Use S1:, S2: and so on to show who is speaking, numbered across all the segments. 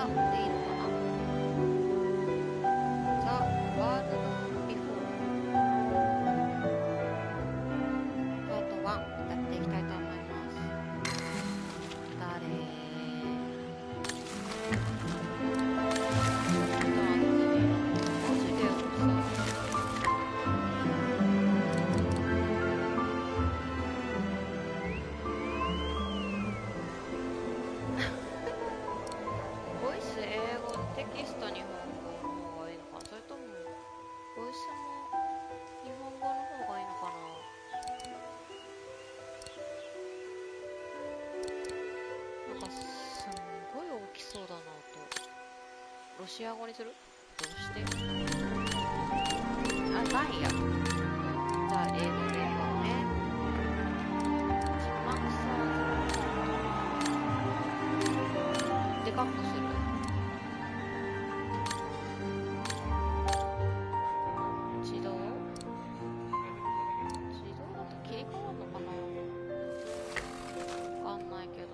S1: アでいいのかな。ザ・ワールド・ビフォーパート1やっていきたいと思います。誰マジでボイス英語、テキスト日本語の方がいいのかな、それともボイスも日本語の方がいいのかな。なんかすんごい大きそうだなと。ロシア語にする？どうして？あ、ないや。じゃあ英語でいいよね。字幕さ、でかくする？自動だと切り替わるのかな。わかんないけど。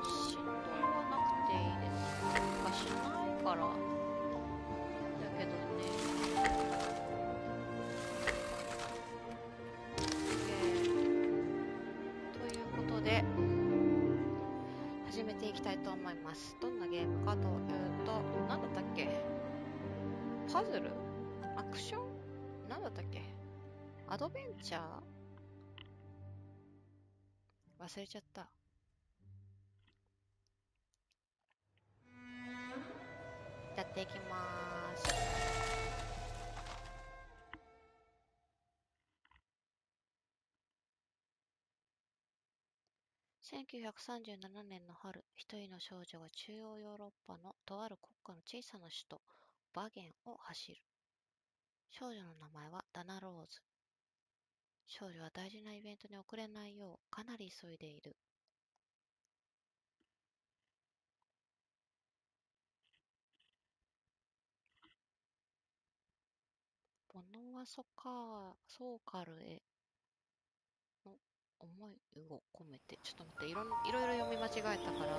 S1: 振動はなくていいです。しないから。だけどね。ということで、始めていきたいと思います。どんなゲームかというと、なんだったっけ？パズル？アクション？なんだったっけ？アドベンチャー？忘れちゃった。やっていきまーす。1937年の春、一人の少女が中央ヨーロッパのとある国家の小さな首都、バゲンを走る。少女の名前はダナ・ローズ。少女は大事なイベントに遅れないようかなり急いでいる。モノはソーカルへの思いを込めて。ちょっと待って、いろいろ読み間違えたから。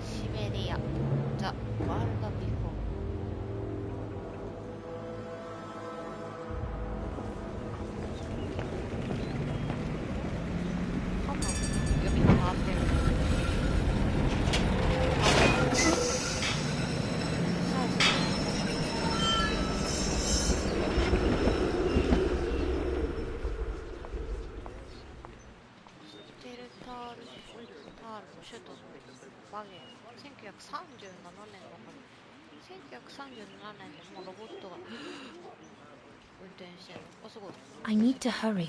S1: シベリア The World Before。 多分読みが回ってる。タールの首都バゲン、1937年の春。1937年でもうロボットが運転してるの。あ、すごい。
S2: I need to hurry.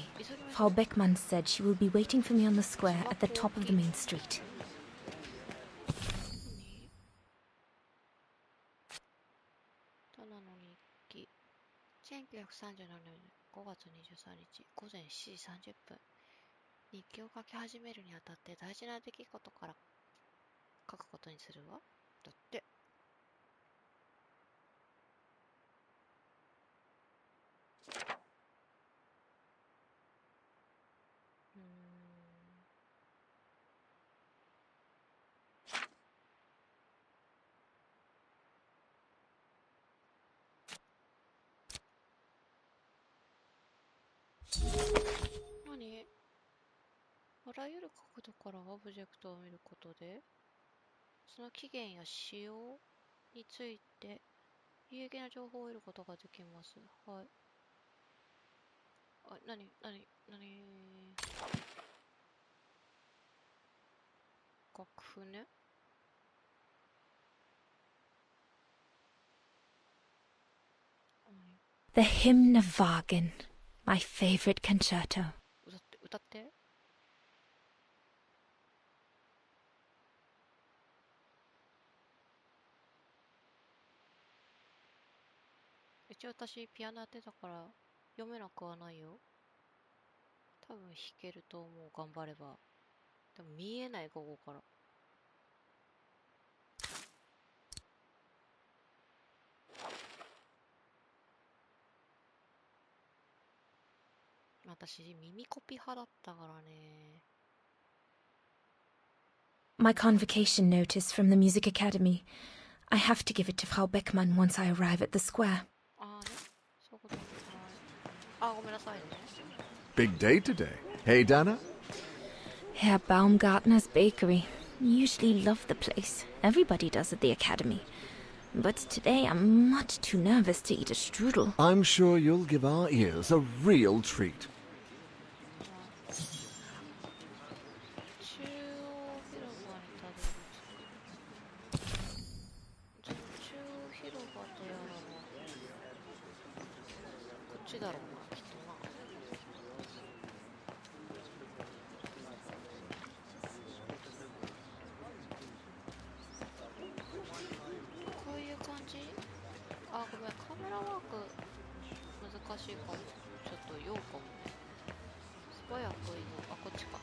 S2: Frau Beckmann said she will be waiting for me on the square at the top of the main street.
S1: タナの日記。1937年5月23日午前7時30分。日記を書き始めるにあたって大事な出来事から書くことにするわ。だって。あらゆる角度からオブジェクトを見ることで、その起源や仕様について有益な情報を得ることができます。はい。あ、なに楽譜ね。
S2: The Hymn of Wagen, my favorite concerto.
S1: 歌って。一応私ピアノやってたから読めなくはないよ。多分弾けると思う、頑張れば。でも見えない、午後から。私耳コピ派だったからね。
S2: My convocation notice from the Music Academy. I have to give it to Frau Beckmann once I arrive at the square.
S1: ああね、そういうことね。はい。あ、ごめんなさいね。
S3: Big day today. Hey, Dana?
S2: Herr Baumgartner's bakery. Usually love the place. Everybody does at the academy. But today I'm much too nervous to eat a strudel.
S3: I'm sure you'll give our ears a real treat.
S1: 中央広場にたどり着く。その中央広場とやらはこっちだろうな、きっとな。こういう感じ。あ、ごめん、カメラワーク難しいかも。ちょっと酔うかもね。素早く移動。あ、こっちか。は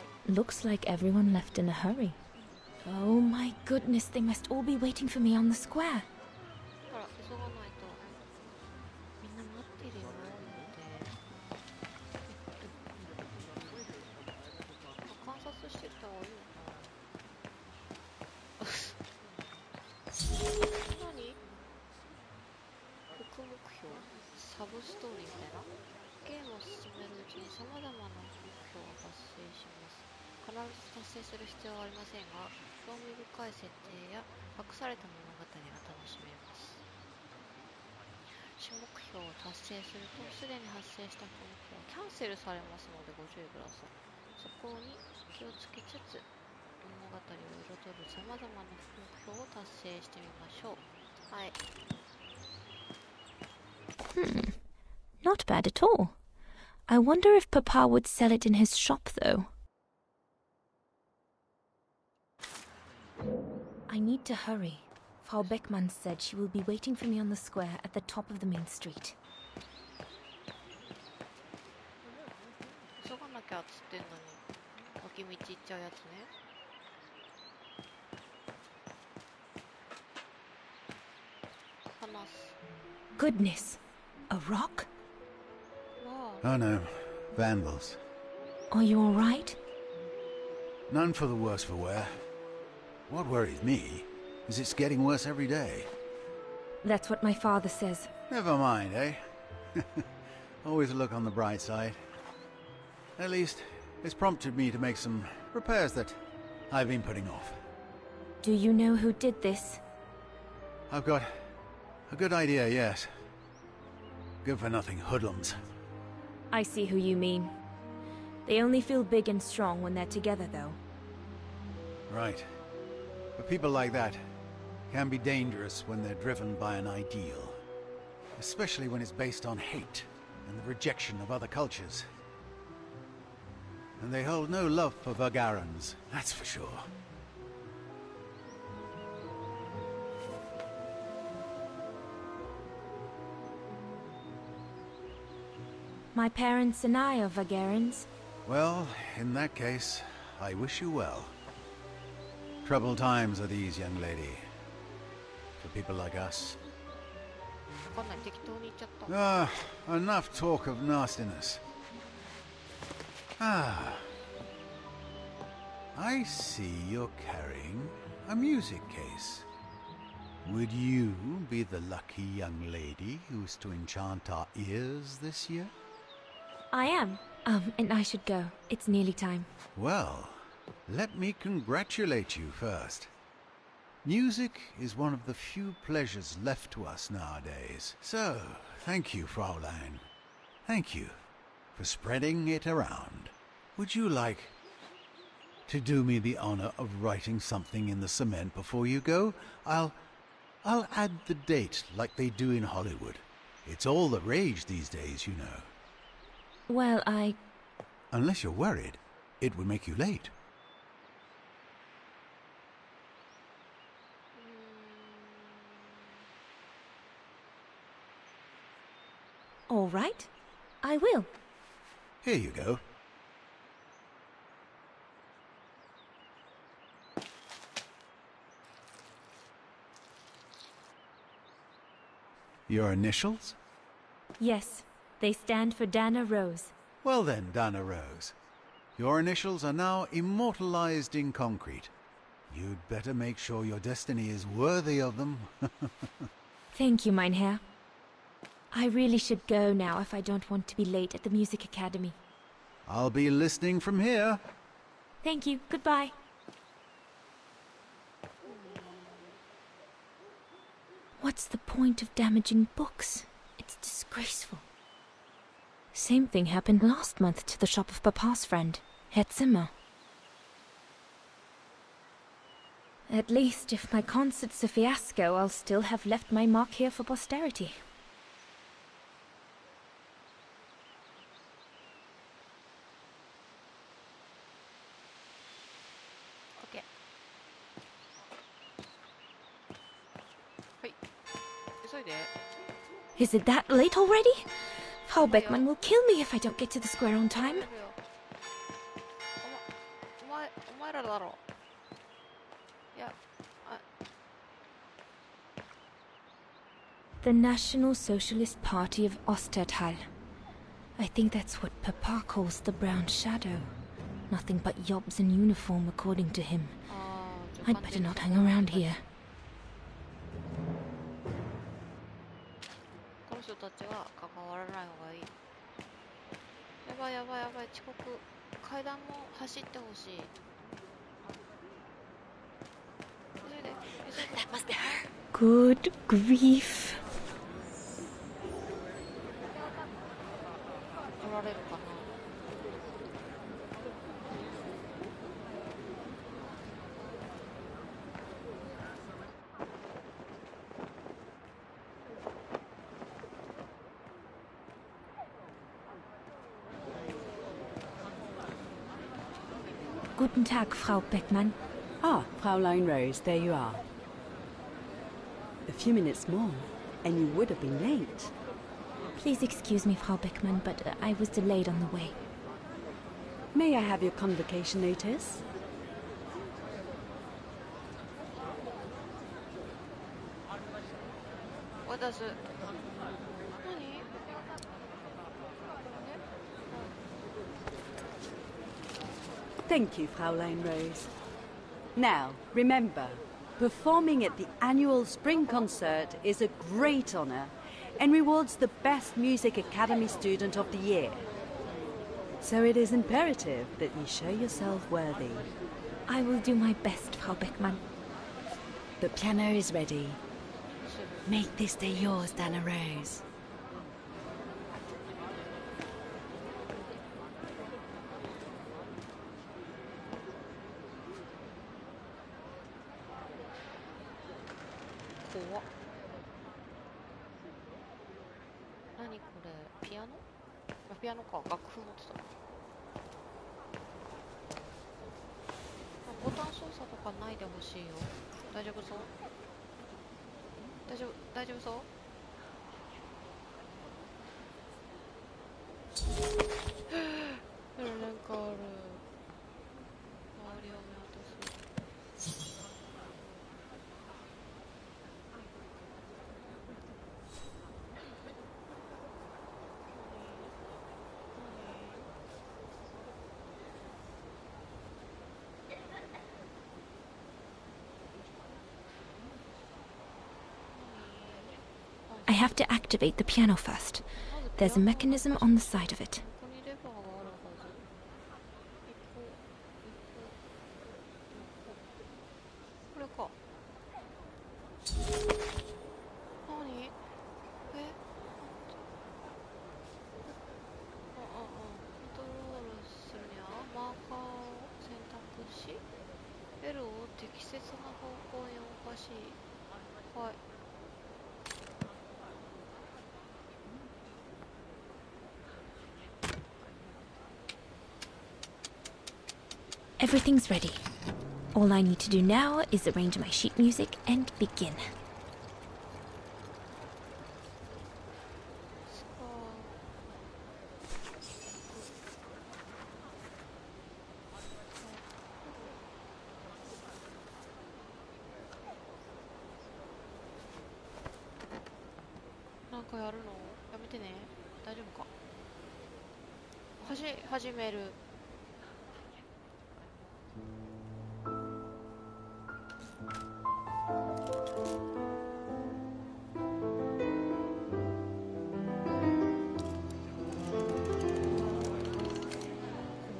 S1: い。
S2: Looks like everyone left in a hurry. Oh my goodness, they must all be waiting for me on the square.
S1: ほら、急がないと。みんな待ってるよって観察してた方がいいのかな。何？副目標、サブストーリーみたいな。ゲームを進めるうちに様々な目標が発生します。必ず達成する必要はありませんが、興味深い設定や隠された物語が楽しめます。主目標を達成すると、すでに発生した目標はキャンセルされますのでご注意ください。そこに気をつけつつ、物語を彩る様々な目標を達成してみましょう。はい。
S2: Not bad at all. I wonder if Papa would sell it in his shop, though. I need to hurry. Frau Beckmann said she will be waiting for me on the square at the top of the main street.
S1: 急がなきゃっつってんのに脇道行っちゃうやつね。話す。
S2: Goodness, a rock?
S1: わ
S4: Oh no, vandals.
S2: Are you all right?
S4: None for the worse for wear. What worries me is it's getting worse every day.
S2: That's what my father says.
S4: Never mind, eh? Always look on the bright side. At least, it's prompted me to make some repairs that I've been putting off.
S2: Do you know who did this?
S4: I've got a good idea, yes. Good-for-nothing hoodlums.
S2: I see who you mean. They only feel big and strong when they're together, though.
S4: Right. But people like that can be dangerous when they're driven by an ideal. Especially when it's based on hate and the rejection of other cultures. And they hold no love for Vagarans, that's for sure.
S2: My parents and I are Vagarans.
S4: Well, in that case, I wish you well. Troubled times are these, young lady. For people like us.
S1: わかんない、適当に言っちゃった。
S4: Enough talk of nastiness. I see you're carrying a music case. Would you be the lucky young lady who's to enchant our ears this year?
S2: I am. And I should go. It's nearly time.
S4: Well, let me congratulate you first. Music is one of the few pleasures left to us nowadays. So, thank you, Fraulein. Thank you for spreading it around. Would you like to do me the honor of writing something in the cement before you go? I'll add the date like they do in Hollywood. It's all the rage these days, you know.
S2: Well,
S4: Unless you're worried, it would make you late.
S2: All right. I will.
S4: Here you go. Your initials?
S2: Yes, they stand for Dana Rose.
S4: Well then, Dana Rose. Your initials are now immortalized in concrete. You'd better make sure your destiny is worthy of them.
S2: Thank you, mein Herr. I really should go now if I don't want to be late at the Music Academy.
S4: I'll be listening from here.
S2: Thank you. Goodbye. What's the point of damaging books? It's disgraceful. Same thing happened last month to the shop of Papa's friend, Herr Zimmer. At least, if my concert's a fiasco, I'll still have left my mark here for posterity.
S1: OK。はい。急いで。
S2: Is it that late already? Frau Beckmann will kill me if I don't get to the square on time.
S1: お前らだろ。いや、
S2: The National Socialist Party of Ostertal. I think that's what Papa calls the Brown Shadow. Nothing but yobs in uniform, according to him. I'd better not hang around here.
S1: この人たちは関わらない方がいい。やばいやばいやばい、遅刻。階段も走ってほしい。急いで、急いで。That must be her.
S2: Good grief.
S1: 取られるかな。
S2: Guten Tag, Frau Beckmann.
S5: Ah, Fraulein Rose, there you are. A few minutes more, and you would have been late.
S2: Please excuse me, Frau Beckmann, but I was delayed on the way.
S5: May I have your convocation notice?
S1: What does it?
S5: Thank you, Fraulein Rose. Now, remember, performing at the annual spring concert is a great honor and rewards the best Music Academy student of the year. So it is imperative that you show yourself worthy.
S2: I will do my best, Frau Beckmann.
S5: The piano is ready. Make this day yours, Dana Rose.
S1: Piano? ピアノか、楽譜持ってた。ボタン操作とかないでほしいよ。大丈夫そう？大丈夫そう？なんかある。周りを見渡す。
S2: I have to activate the piano first. There's a mechanism on the side of it.
S1: ここにレバーがあるは方向におかしい。はい。
S2: Everything's ready. All I need to do now is arrange my sheet music and begin.
S1: なんかやるのやめてね。大丈夫か。始める。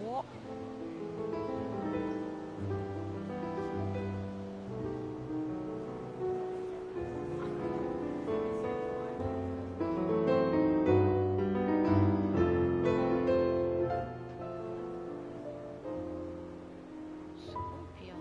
S1: 怖っ。すごいピアノ。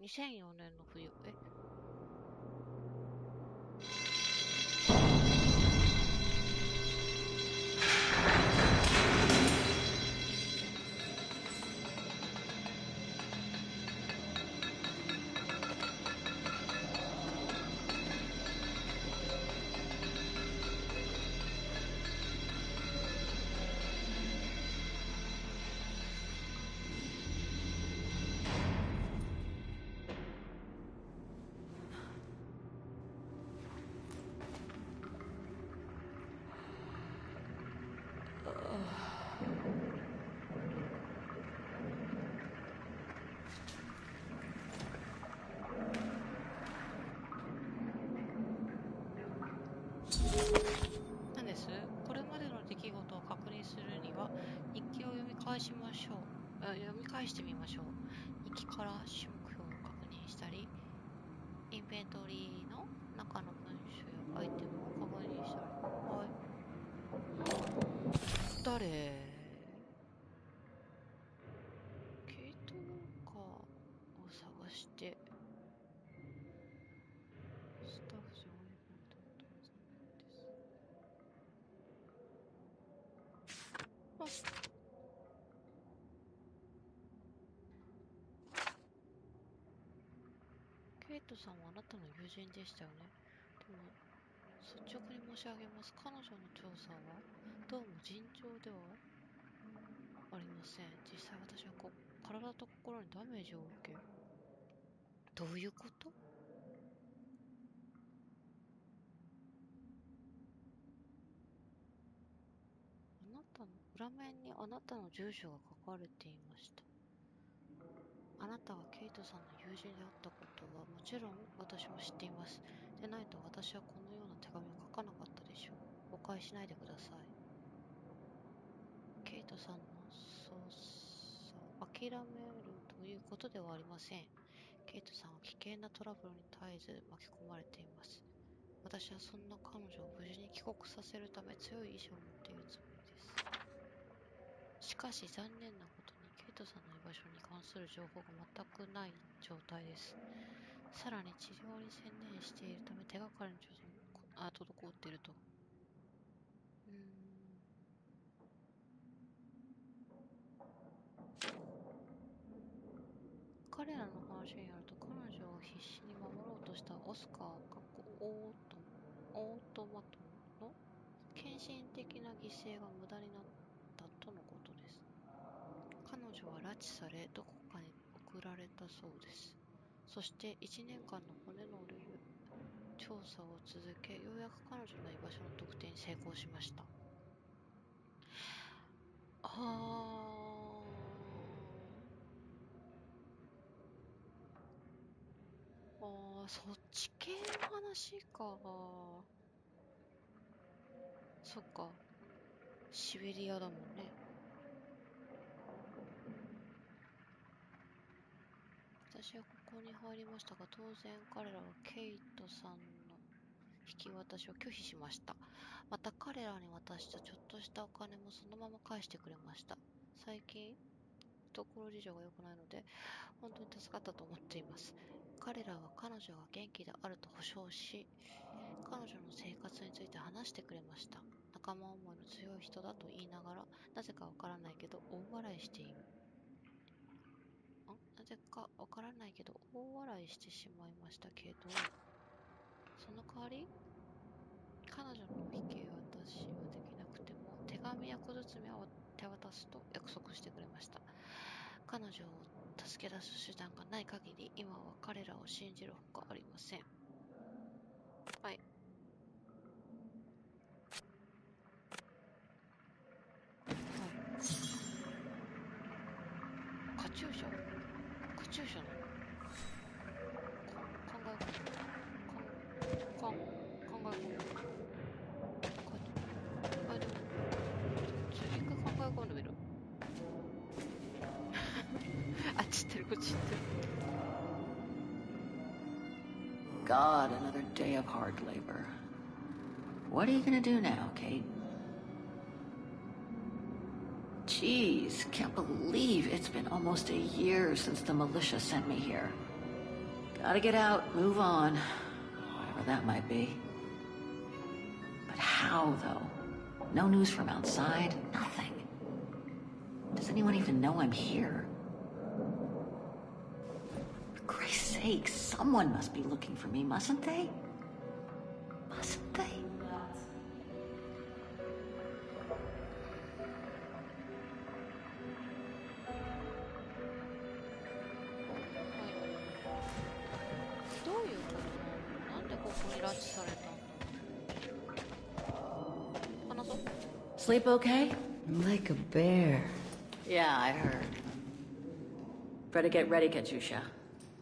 S1: 2004年の冬。なんです。これまでの出来事を確認するには日記を読み返しましょう。読み返してみましょう。日記から種目表を確認したり、インベントリーの中の文章やアイテムを確認したり。はい。誰？してスタッフ上映分と残念です。ケイトさんはあなたの友人でしたよね。でも率直に申し上げます。彼女の調査はどうも尋常ではありません。実際私は体と心にダメージを受け。どういうこと？あなたの裏面にあなたの住所が書かれていました。あなたがケイトさんの友人であったことはもちろん私も知っています。でないと私はこのような手紙を書かなかったでしょう。誤解しないでください。ケイトさんの捜査を諦めるということではありません。ケイトさんは危険なトラブルに絶えず巻き込まれています。私はそんな彼女を無事に帰国させるため強い意志を持っているつもりです。しかし残念なことにケイトさんの居場所に関する情報が全くない状態です。さらに治療に専念しているため手がかりの調査も滞っていると。彼らの話によると彼女を必死に守ろうとしたオスカーオートマトンの献身的な犠牲が無駄になったとのことです。彼女は拉致されどこかに送られたそうです。そして1年間の骨の折れる調査を続け、ようやく彼女の居場所の特定に成功しました。そっち系の話か。そっか。シベリアだもんね。私はここに入りましたが、当然彼らはケイトさんの引き渡しを拒否しました。また彼らに渡したちょっとしたお金もそのまま返してくれました。最近、懐事情が良くないので、本当に助かったと思っています。彼らは彼女が元気であると保証し、彼女の生活について話してくれました。仲間思いの強い人だと言いながら、なぜかわからないけど大笑いしている。なぜかわからないけど大笑いしてしまいましたけど、その代わり彼女の引き渡しはできなくても手紙や小包は手渡すと約束してくれました。彼女を助け出す手段がない限り今は彼らを信じるほかありません。はい。カチューシャなの？考え込んででも一回考え込んでみる。あっち行ってる、こっち行ってる。
S6: God, another day of hard labor. What are you gonna do now, Kate? Jeez, can't believe it's been almost a year since the militia sent me here. Gotta get out, move on, whatever that might be. But how, though? No news from outside, nothing. Does anyone even know I'm here? For Christ's sake, someone must be looking for me, mustn't they? Mustn't they?
S1: どういうことなの？なんでここに拉致されたんだ？話そう。
S6: Sleep okay?
S7: Like a bear.
S6: Yeah, I heard. Better get ready, Katyusha.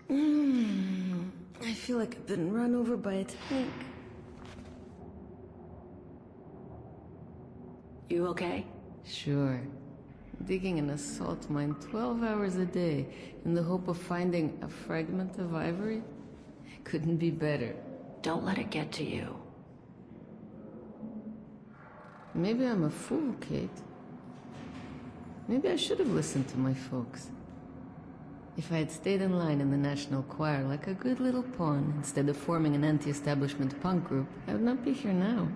S7: I feel like I've been run over by a tank.
S6: You okay?
S7: Sure. Digging an assault mine 12 hours a day in the hope of finding a fragment of ivory? Couldn't be better.
S6: Don't let it get to you.
S7: Maybe I'm a fool, Kate. Maybe I should have listened to my folks. If I had stayed in line in the National Choir like a good little pawn instead of forming an anti-establishment punk group, I would not be here now.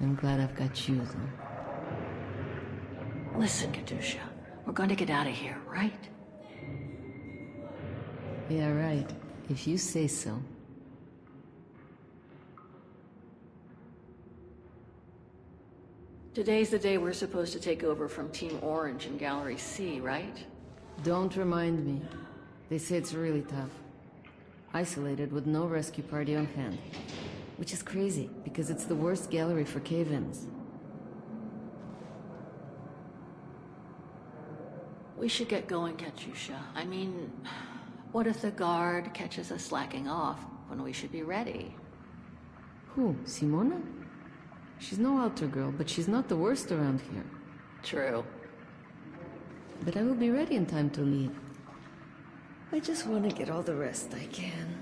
S7: I'm glad I've got you, though.
S6: Listen, Katusha, we're going to get out of here, right?
S7: Yeah, right. If you say so.
S6: Today's the day we're supposed to take over from Team Orange in Gallery C, right?
S7: Don't remind me. They say it's really tough. Isolated with no rescue party on hand. Which is crazy, because it's the worst gallery for cave-ins.
S6: We should get going, Katusha. I mean, what if the guard catches us slacking off when we should be ready?
S7: Who? Simona? She's no altar girl, but she's not the worst around here.
S6: True.
S7: But I will be ready in time to lead.
S8: I just want to get all the rest I can.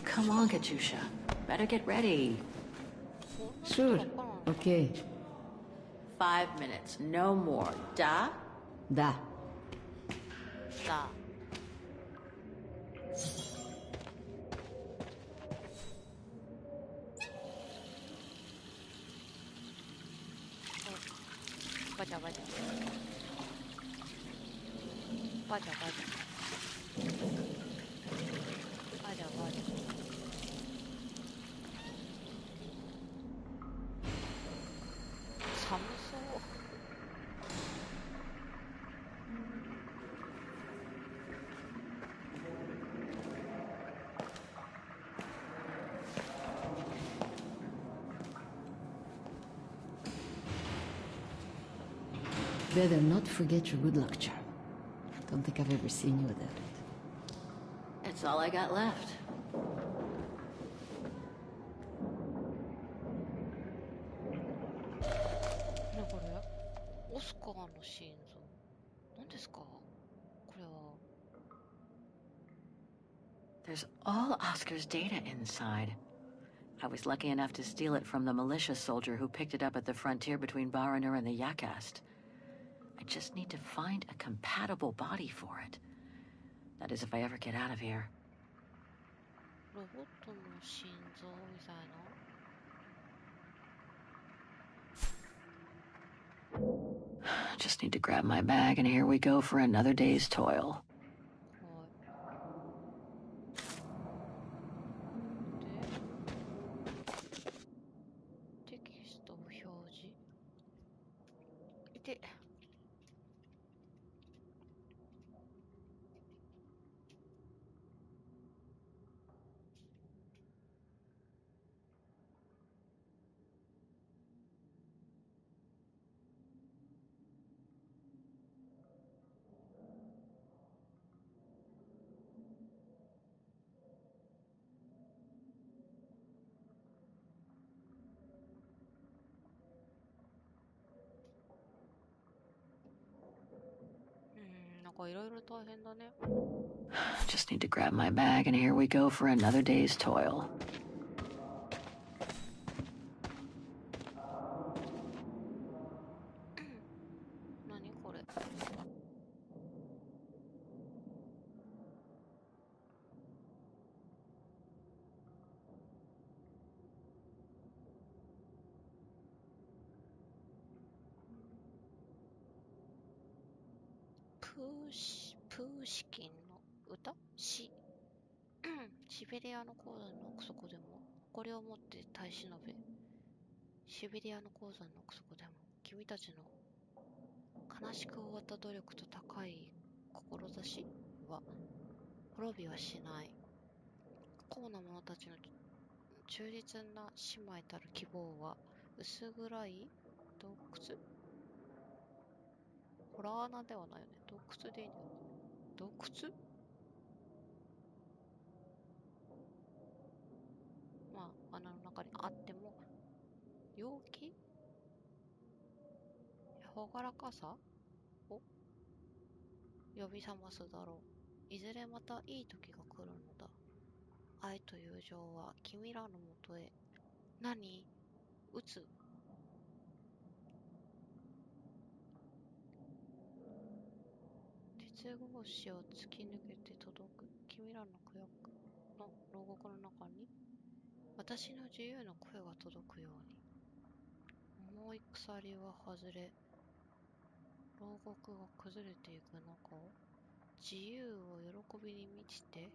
S6: Come on, Katusha. Better get ready.
S7: Sure. Okay.
S6: 5 minutes, no more. Da?
S7: Da.
S1: Da. Baca, baca. Baca, baca. Baca, baca. 잠수.
S7: Better not forget your good luck charm. Don't think I've ever seen you without it.
S6: It's all I got left.
S1: ね、これオスカーの心臓。何ですかこれは。
S6: There's all Oscar's data inside. I was lucky enough to steal it from the militia soldier who picked it up at the frontier between Baranur and the Yakast. I just need to find a compatible body for it. That is if I ever get out of here.
S1: ロボットの心臓みたいな。
S6: Just need to grab my bag and here we go for another day's toil.
S1: テキストを表示。で、なんかいろいろ大変だね。
S6: Just need to grab my bag and here we go for another day's toil.
S1: 何これ。プーシキンの歌シベリアの鉱山の奥底でも誇りを持って耐え忍べ。シベリアの鉱山の奥底でも君たちの悲しく終わった努力と高い志は滅びはしない。不幸な者たちの忠実な姉妹たる希望は薄暗い洞窟、ホラー穴ではないよね。洞窟でいいんだよね。洞窟、まあ穴の中にあっても陽気、ほがらかさを呼び覚ますだろう。いずれまたいい時が来るのだ。愛と友情は君らのもとへ。何？打つ？合紙を突き抜けて届く。君らの区役の牢獄の中に私の自由の声が届くように。重い鎖は外れ、牢獄が崩れていく中を自由を喜びに満ちて、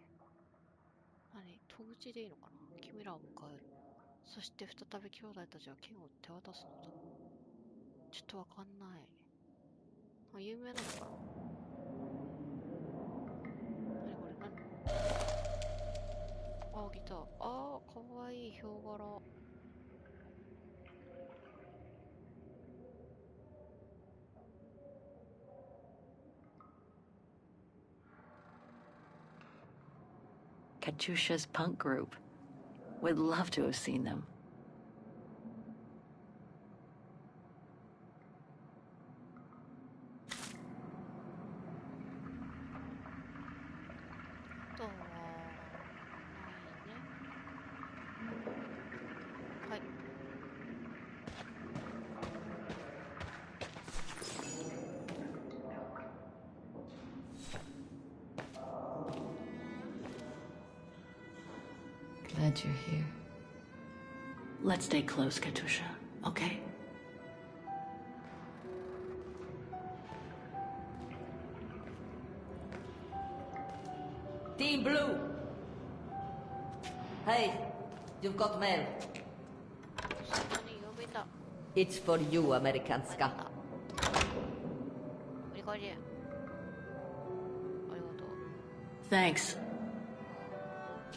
S1: 戸口でいいのかな、君らを迎える。そして再び兄弟たちは剣を手渡すのだ。ちょっとわかんない。有名なのかな。何これ、何。ギター。かわいいヒョウ柄。
S6: Katusha's punk group. Would love to have seen them.
S7: Glad you're here.
S6: Let's stay close, Katusha, okay?
S8: Team Blue! Hey, you've got mail. It's for you, Amerikanska.
S6: Thanks.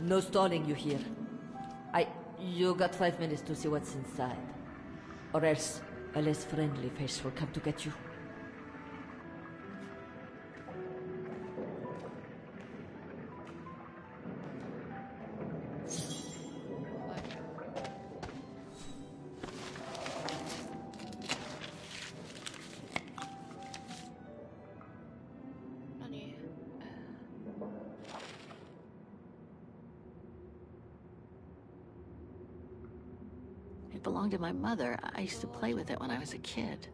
S8: No stalling you here. You got 5 minutes to see what's inside. Or else a less friendly face will come to get you.
S6: It belonged to my mother. I used to play with it when I was a kid.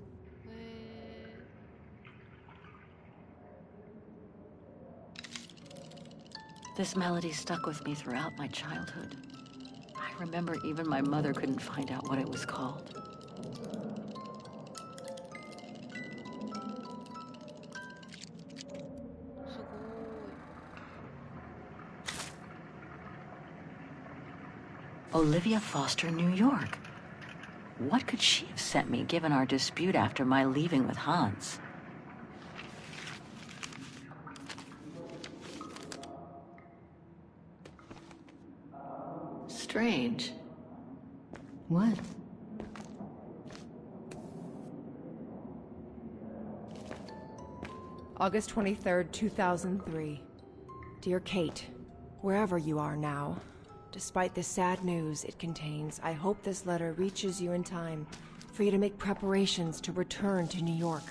S6: This melody stuck with me throughout my childhood. I remember even my mother couldn't find out what it was called. Olivia Foster, New York. What could she have sent me given our dispute after my leaving with Hans? Strange.
S7: What?
S9: August 23rd, 2003. Dear Kate, wherever you are now, despite the sad news it contains, I hope this letter reaches you in time for you to make preparations to return to New York.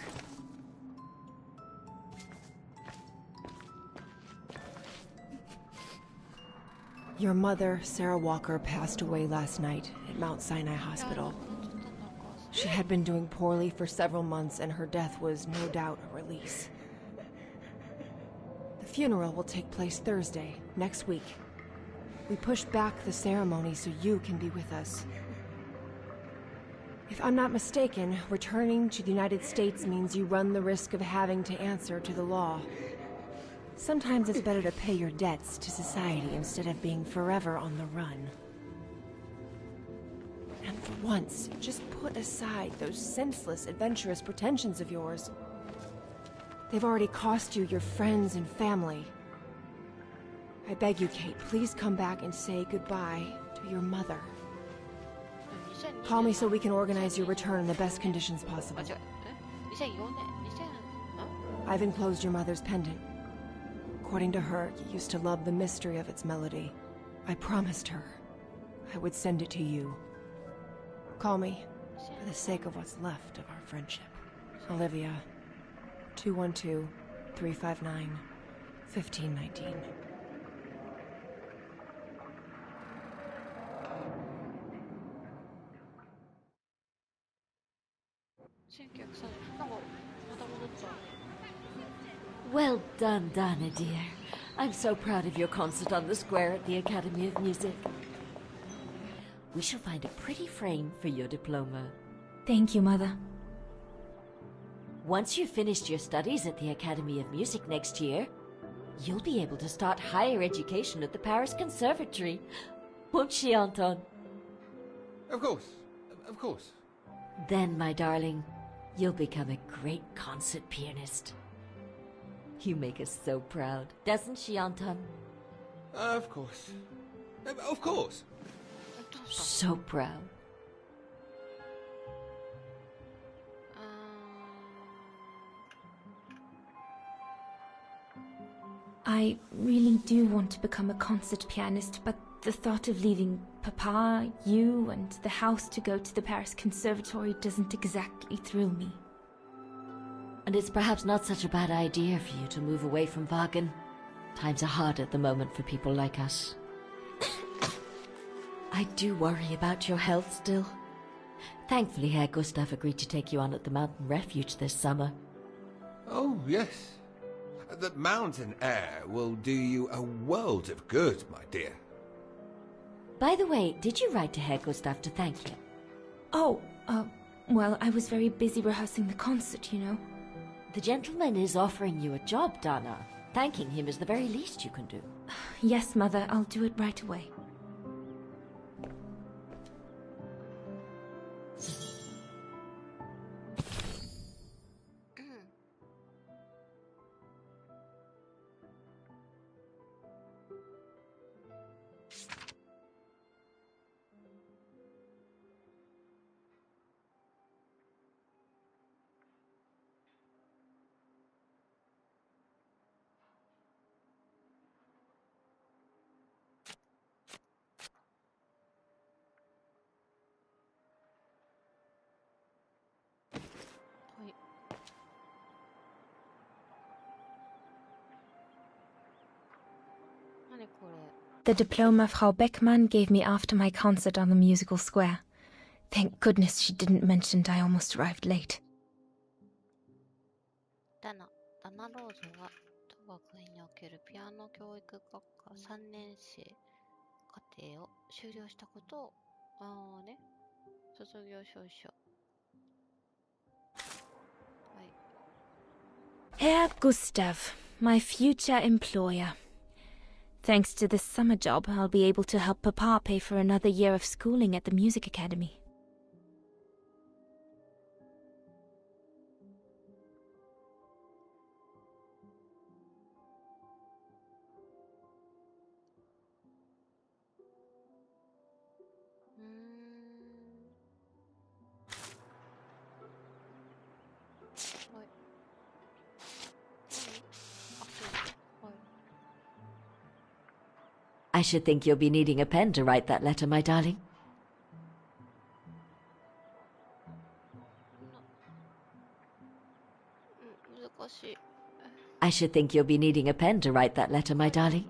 S9: Your mother, Sarah Walker, passed away last night at Mount Sinai Hospital. She had been doing poorly for several months, and her death was no doubt a release. The funeral will take place Thursday, next week. We pushed back the ceremony so you can be with us. If I'm not mistaken, returning to the United States means you run the risk of having to answer to the law. Sometimes it's better to pay your debts to society instead of being forever on the run. And for once, just put aside those senseless, adventurous pretensions of yours. They've already cost you your friends and family. I beg you, Kate, please come back and say goodbye to your mother. Call me so we can organize your return in the best conditions possible. I've enclosed your mother's pendant. According to her, you used to love the mystery of its melody. I promised her I would send it to you. Call me for the sake of what's left of our friendship. Olivia, 212-359-1519.
S8: Well done, Donna, dear. I'm so proud of your concert on the square at the Academy of Music. We shall find a pretty frame for your diploma.
S2: Thank you, Mother.
S8: Once you've finished your studies at the Academy of Music next year, you'll be able to start higher education at the Paris Conservatory. Won't she, Anton?
S10: Of course. Of course.
S8: Then, my darling, you'll become a great concert pianist. You make us so proud, doesn't she, Anton?
S10: Of course. Of course.
S8: So proud.
S2: I really do want to become a concert pianist, but the thought of leaving Papa, you, and the house to go to the Paris Conservatory doesn't exactly thrill me.
S8: And it's perhaps not such a bad idea for you to move away from Wagen. Times are hard at the moment for people like us. I do worry about your health still. Thankfully, Herr Gustav agreed to take you on at the mountain refuge this summer.
S10: Oh, yes. The mountain air will do you a world of good, my dear.
S8: By the way, did you write to Herr Gustav to thank him?
S2: Oh, well, I was very busy rehearsing the concert, you know.
S8: The gentleman is offering you a job, Donna. Thanking him is the very least you can do.
S2: Yes, Mother, I'll do it right away. The diploma Frau Beckmann gave me after my concert on the musical square. Thank goodness she didn't mention I almost arrived late.
S1: ダナローズは当学園におけるピアノ教育学科3年生課程を修了したことを、卒業証書。はい。
S2: Herr Gustav, my future employer. Thanks to this summer job, I'll be able to help Papa pay for another year of schooling at the music academy.
S8: I should think you'll be needing a pen to write that letter, my darling. I should think you'll be needing a pen to write that letter, my darling.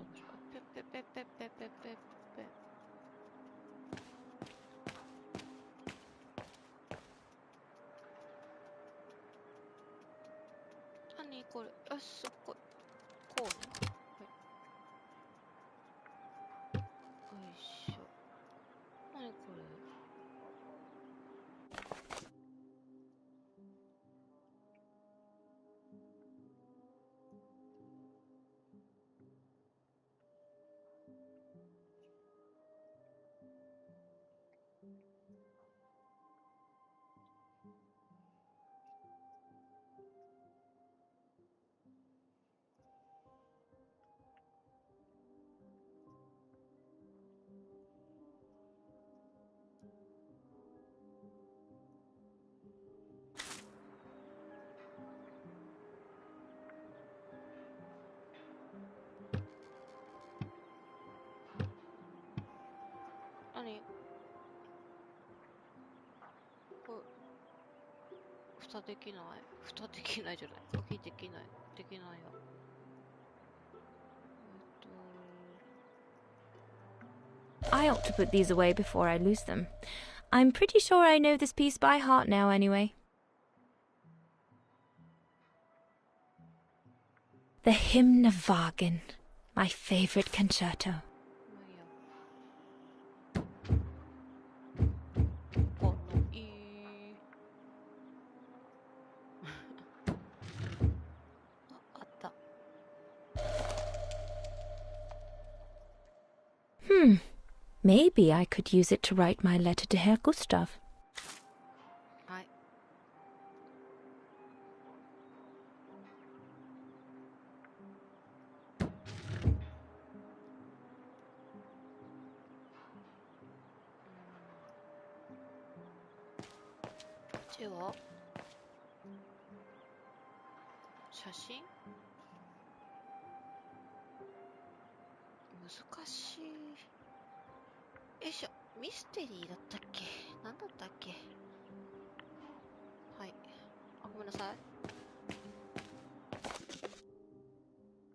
S8: I ought to put these away before I lose them. I'm pretty sure I know this piece by heart now anyway.
S2: The Hymn of Wagen, my favorite concerto.
S1: このいいあった。
S2: Maybe I could use it to write my letter to Herr Gustav.
S1: はい。こっちは写真難しい。よいしょ。ミステリーだったっけ？何だったっけ？はい。あ、ごめんなさい。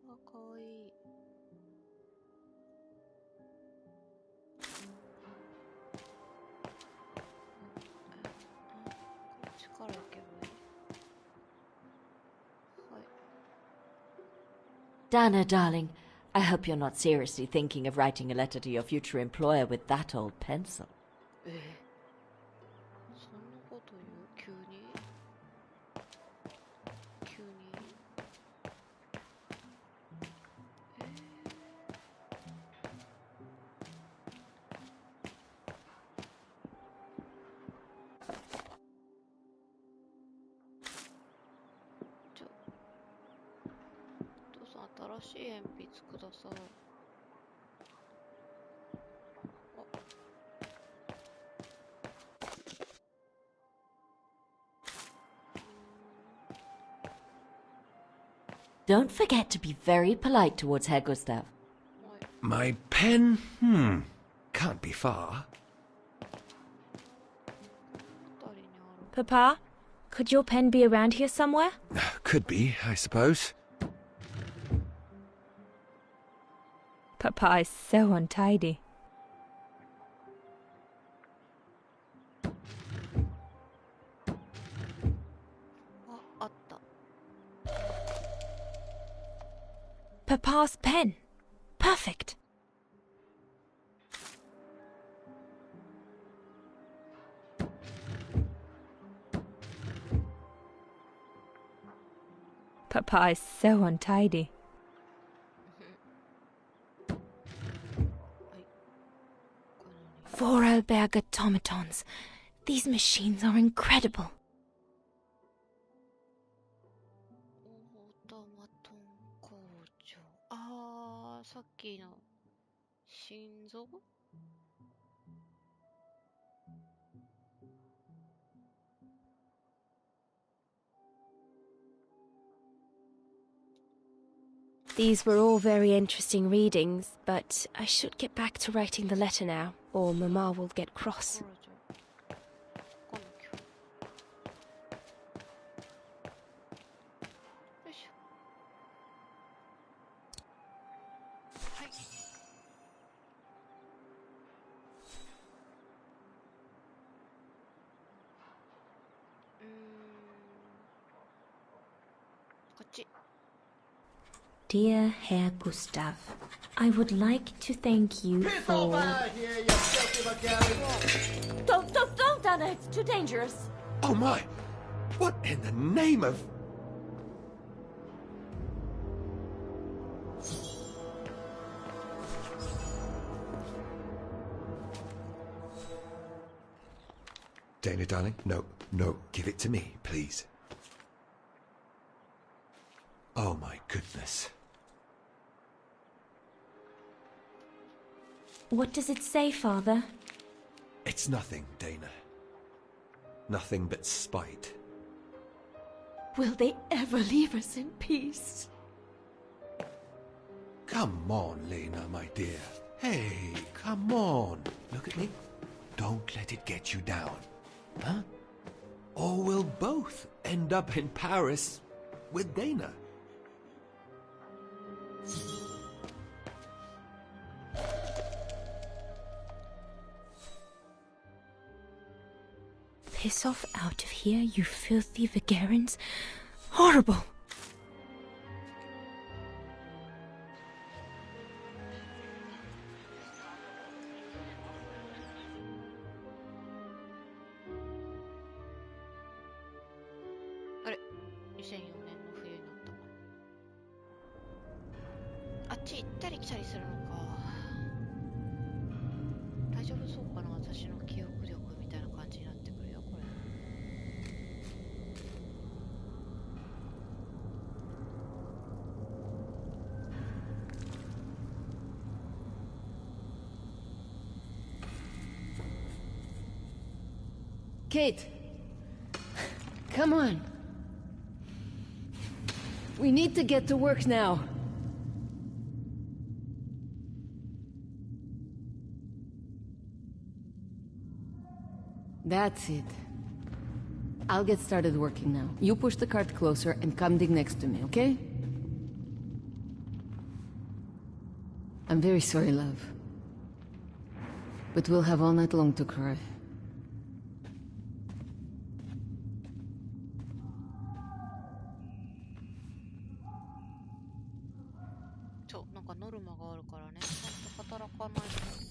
S1: あ、かわいい。こっちから行けばいい。はい。
S8: Dana, darling, I hope you're not seriously thinking of writing a letter to your future employer with that old pencil.
S1: そんなこと言う？急にお父さん、新しい鉛筆ください。
S8: Don't forget to be very polite towards Herr Gustav.
S10: My pen? Can't be far.
S2: Papa, could your pen be around here somewhere?
S10: Could be, I suppose.
S2: Papa is so untidy. Papa's pen. Perfect. Papa is so untidy. Vorarlberg automatons. These machines are incredible.
S1: さっきの心臓？These
S9: were all very interesting readings, but I should get back to writing the letter now, or Mama will get cross.
S2: Dear Herr Gustav, I would like to thank you for...
S5: Don't, Anna, it's too dangerous.
S10: Oh my! What in the name of... Dana, darling, no, give it to me, please. Oh my goodness.
S2: What does it say, Father?
S10: It's nothing, Dana. Nothing but spite.
S5: Will they ever leave us in peace?
S10: Come on, Lena, my dear. Hey, come on. Look at me. Don't let it get you down. Huh? Or we'll both end up in Paris with Dana.
S2: Piss off out of here, you filthy Vagarans. Horrible!
S1: ち行ったり来たりするのか。大丈夫そうかな、私の記憶力みたいな感じになってくるよこれ。
S7: Kate! Come on! We need to get to work now. That's it. I'll get started working now. You push the cart closer and come dig next to me, okay? I'm very sorry, love. But we'll have all night long to cry.
S1: なんかノルマがあるからね、ちゃんと働かないと。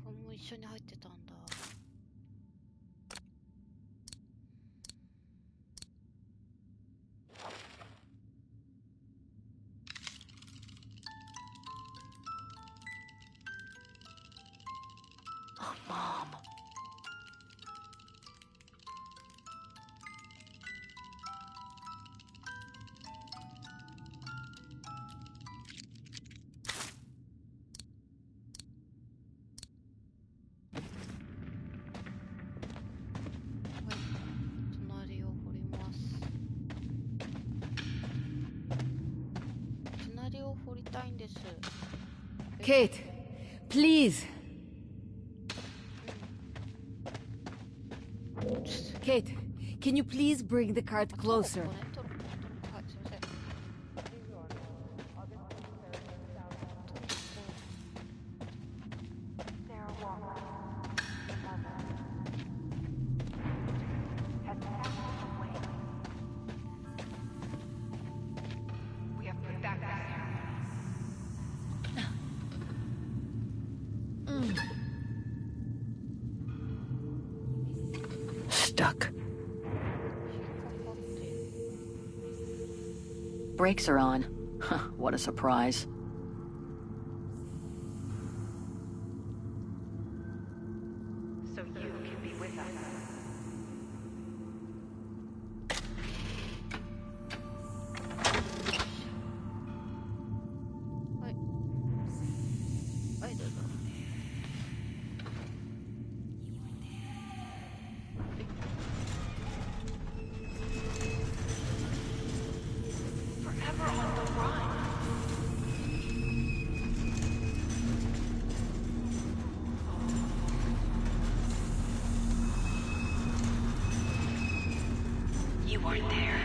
S1: これも一緒に入ってたんだ。
S6: Oh, Mom.
S7: Kate, please. Kate, can you please bring the cart closer?
S6: Stuck. Brakes are on. Huh, what a surprise.
S5: So you can be with us. You weren't there.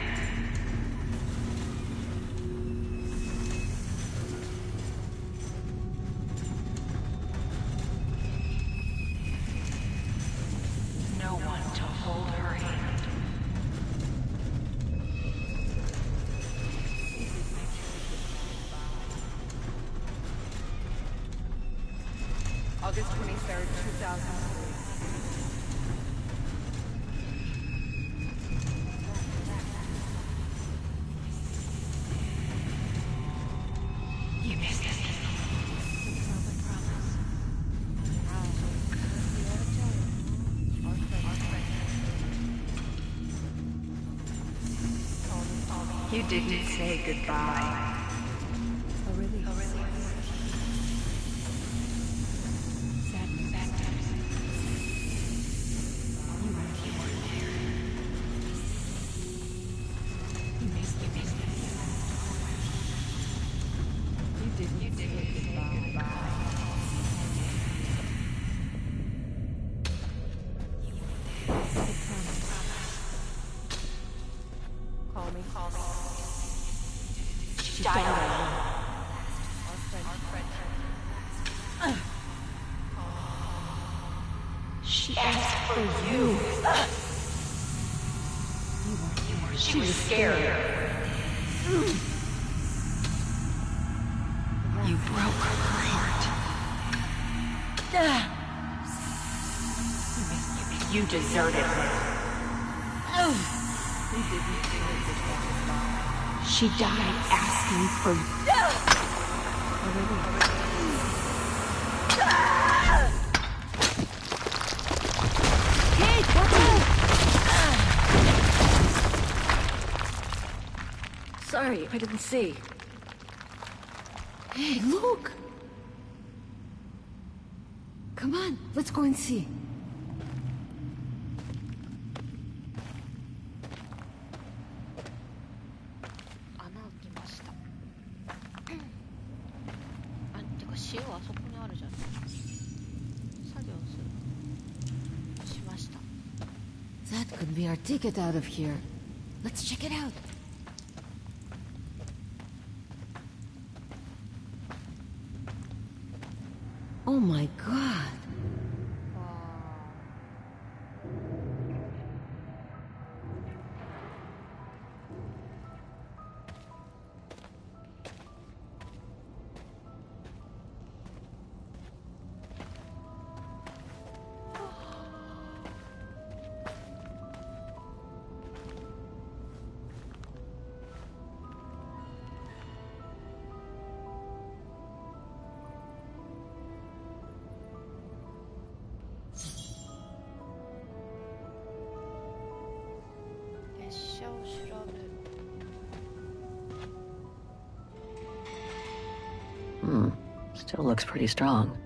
S5: No one to hold her hand. August 23rd, 2003. You didn't say goodbye. Oh, really? Oh, really? Sadness.
S2: She died alone. She asked for you. She was scared. You broke her heart. You deserted her. She died asking for you.
S5: Kate, what's up? Sorry, I didn't see.
S7: Hey, look! Come on, let's go and see. That could be our ticket out of here. Let's check it out. Oh my god.
S6: Still looks pretty strong.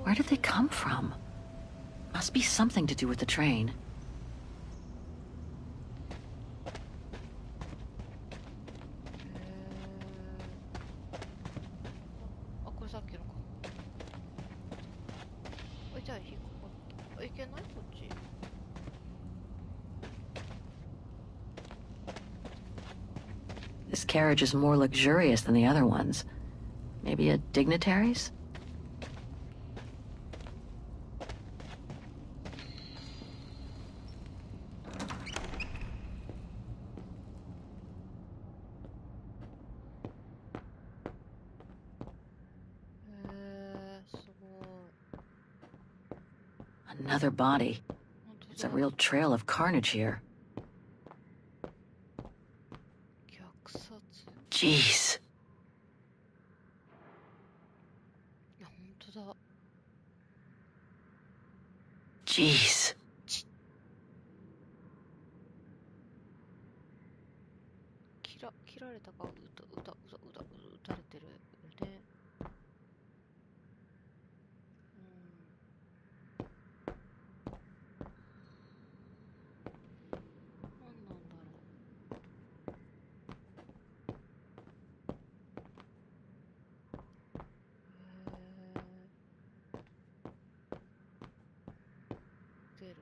S6: Where did they come from? Must be something to do with the train. This carriage is more luxurious than the other ones. Maybe a dignitary's? Another body. It's a real trail of carnage here. Jeez. Jeez. 切られたか、撃たれてるよね。何なんだろう。出る。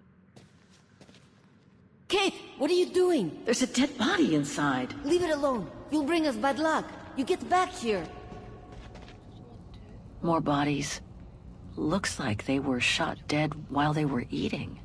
S7: Kate, what are you doing?
S6: There's a dead body inside.
S7: Leave it alone. You'll bring us bad luck. You get back here.
S6: More bodies. Looks like they were shot dead while they were eating.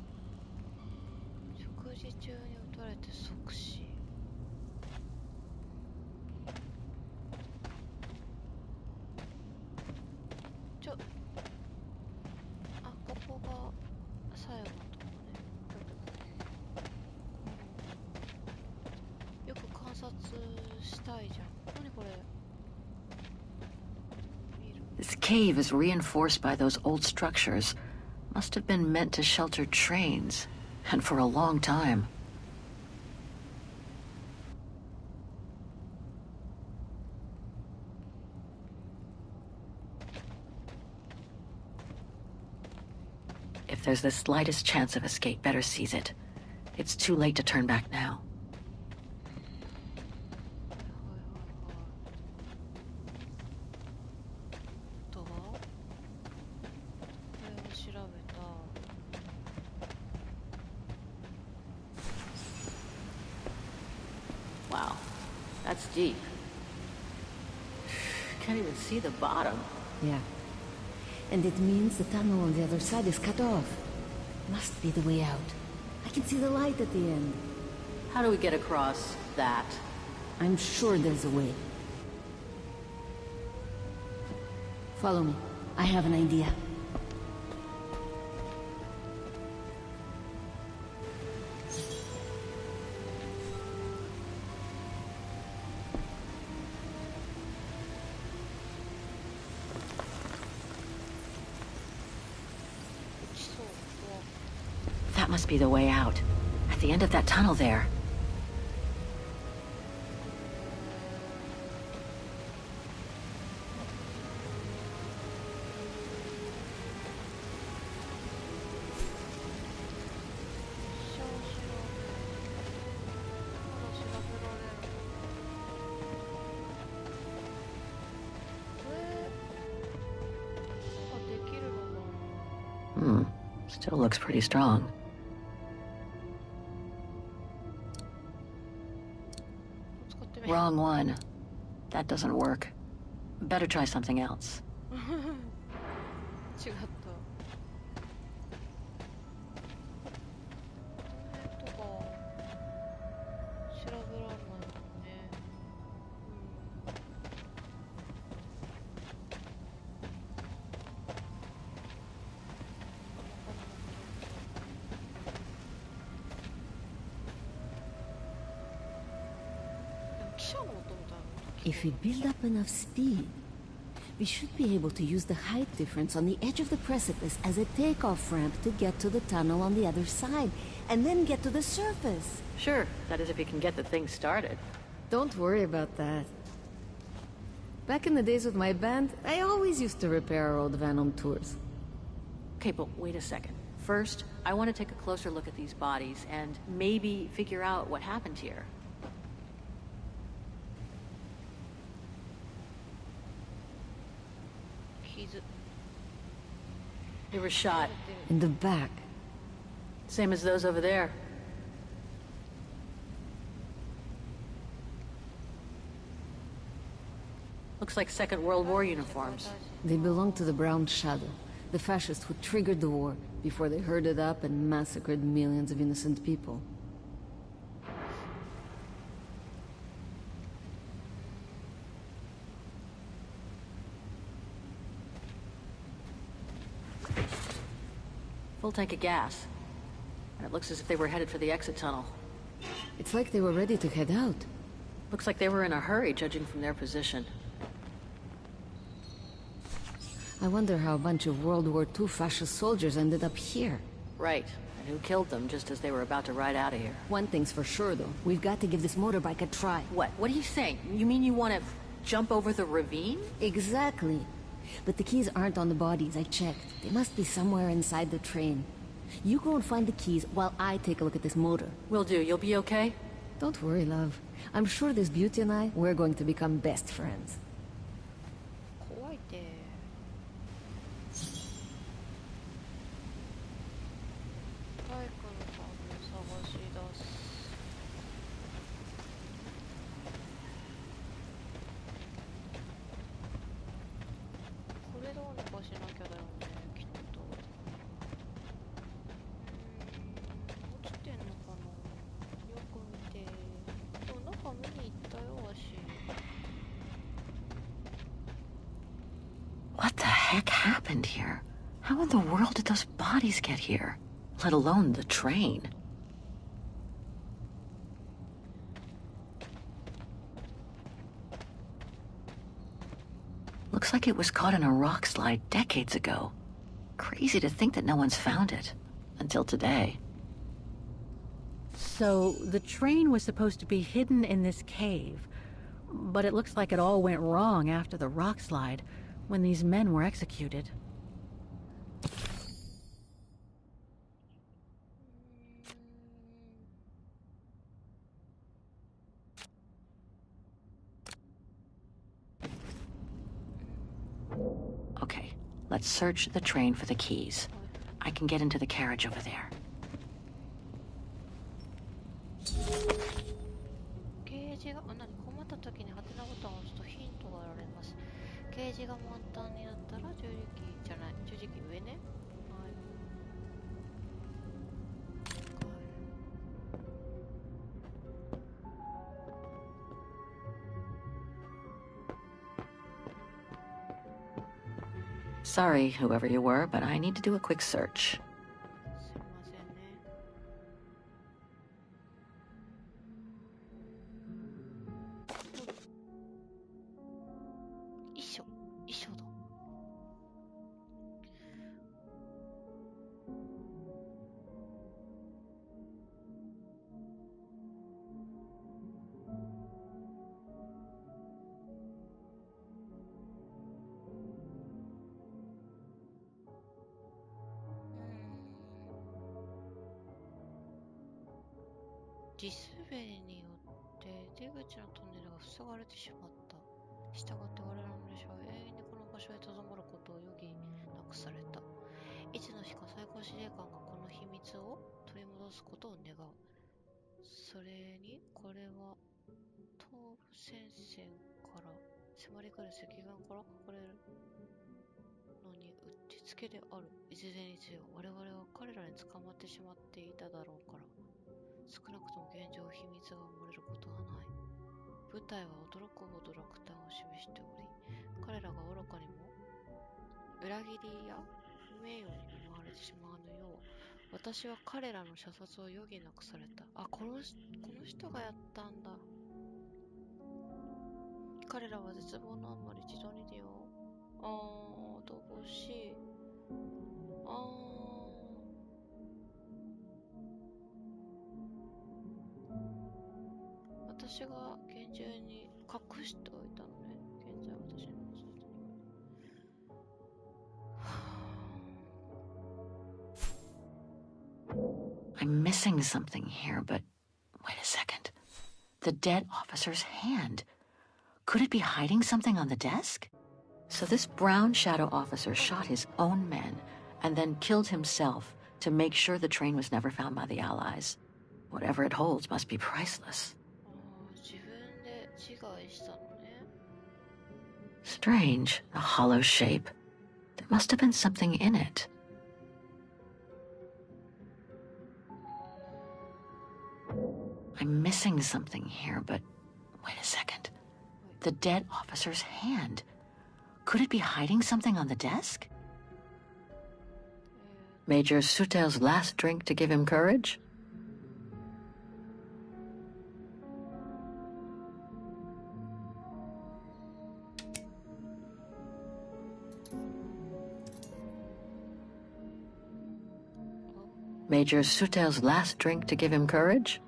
S6: This cave is reinforced by those old structures. Must have been meant to shelter trains, and for a long time. If If there's the slightest chance of escape, better seize it. It's too late to turn back now. Wow, that's deep. Can't even see the bottom.
S7: Yeah. And it means the tunnel on the other side is cut off. Must be the way out. I can see the light at the end.
S6: How do we get across that?
S7: I'm sure there's a way. Follow me. I have an idea.
S6: That must be the way out. At the end of that tunnel there. Still looks pretty strong. Wrong one. That doesn't work. Better try something else.
S1: 違った。とか調べらんないもんね。記者の音みたいな。
S7: If we build up enough speed, we should be able to use the height difference on the edge of the precipice as a takeoff ramp to get to the tunnel on the other side, and then get to the surface.
S6: Sure, that is if you can get the thing started.
S7: Don't worry about that. Back in the days with my band, I always used to repair our old van on tours.
S6: Okay, but wait a second. First, I want to take a closer look at these bodies and maybe figure out what happened here. They were shot.
S7: In the back.
S6: Same as those over there. Looks like Second World War uniforms.
S7: They belong to the Brown Shadow, the fascists who triggered the war before they herded up and massacred millions of innocent people.
S6: Full tank of gas. And it looks as if they were headed for the exit tunnel.
S7: It's like they were ready to head out.
S6: Looks like they were in a hurry, judging from their position.
S7: I wonder how a bunch of World War II fascist soldiers ended up here.
S6: Right. And who killed them just as they were about to ride out of here.
S7: One thing's for sure, though. We've got to give this motorbike a try.
S6: What? What are you saying? You mean you want to jump over the ravine?
S7: Exactly. But the keys aren't on the bodies, I checked. They must be somewhere inside the train. You go and find the keys while I take a look at this motor.
S6: Will do. You'll be okay?
S7: Don't worry, love. I'm sure this beauty and I, we're going to become best friends.
S1: 怖いってバイクの鍵を探し出すこれどうにかしなきゃだよねきっと落ちてんのかなよく見てでも中見に行ったよわし
S6: What the heck happened here? How in the world did those bodies get here? Let alone the train. Looks like it was caught in a rock slide decades ago. Crazy to think that no one's found it. Until today.
S11: So, the train was supposed to be hidden in this cave. But it looks like it all went wrong after the rock slide, when these men were executed.
S6: let's search the train for the keys. I can get into the carriage over there.
S1: ゲージが、困った時にハテナボタンを押すとヒントが得られます。ゲージが満タンになったら十字キーじゃない、十字キー上ね。はい。
S6: Sorry, whoever you were, but I need to do a quick search.
S1: すいませんね。衣装だ。地滑りによって出口のトンネルが塞がれてしまった。したがって我々の列車は永遠にこの場所へとどまることを余儀なくされた。いつの日か最高司令官がこの秘密を取り戻すことを願う。それにこれは東部戦線から迫り来る赤眼から隠れるのにうってつけである。いずれにせよ我々は彼らに捕まってしまっていただろうから、少なくとも現状秘密が漏れることはない。舞台は驚くほど落胆を示しており、彼らが愚かにも裏切りや不名誉に見舞われてしまわぬよう、私は彼らの射殺を余儀なくされた。あ、この人がやったんだ。彼らは絶望のあまり自動に出よう。乏しい。私が厳重に隠しておいたのね。現在私の手には。
S6: I'm missing something here, but wait a second. The dead officer's hand. Could it be hiding something on the desk? So this brown shadow officer shot his own men and then killed himself to make sure the train was never found by the Allies. Whatever it holds must be priceless.
S1: 自分で自害したのね。
S6: Strange, a hollow shape. There must have been something in it. I'm missing something here, but wait a second. The dead officer's hand. Could it be hiding something on the desk? Major Sutel's last drink to give him courage? Major Sutel's last drink to give him courage?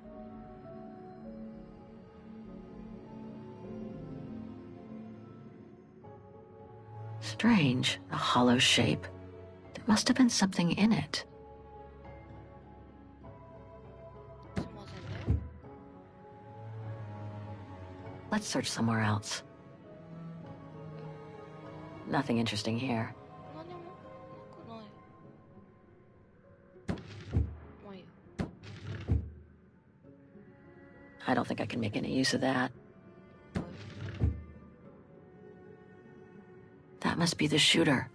S6: Strange, a hollow shape. There must have been something in it. Let's search somewhere else. Nothing interesting here. I don't think I can make any use of that. That must be the shooter.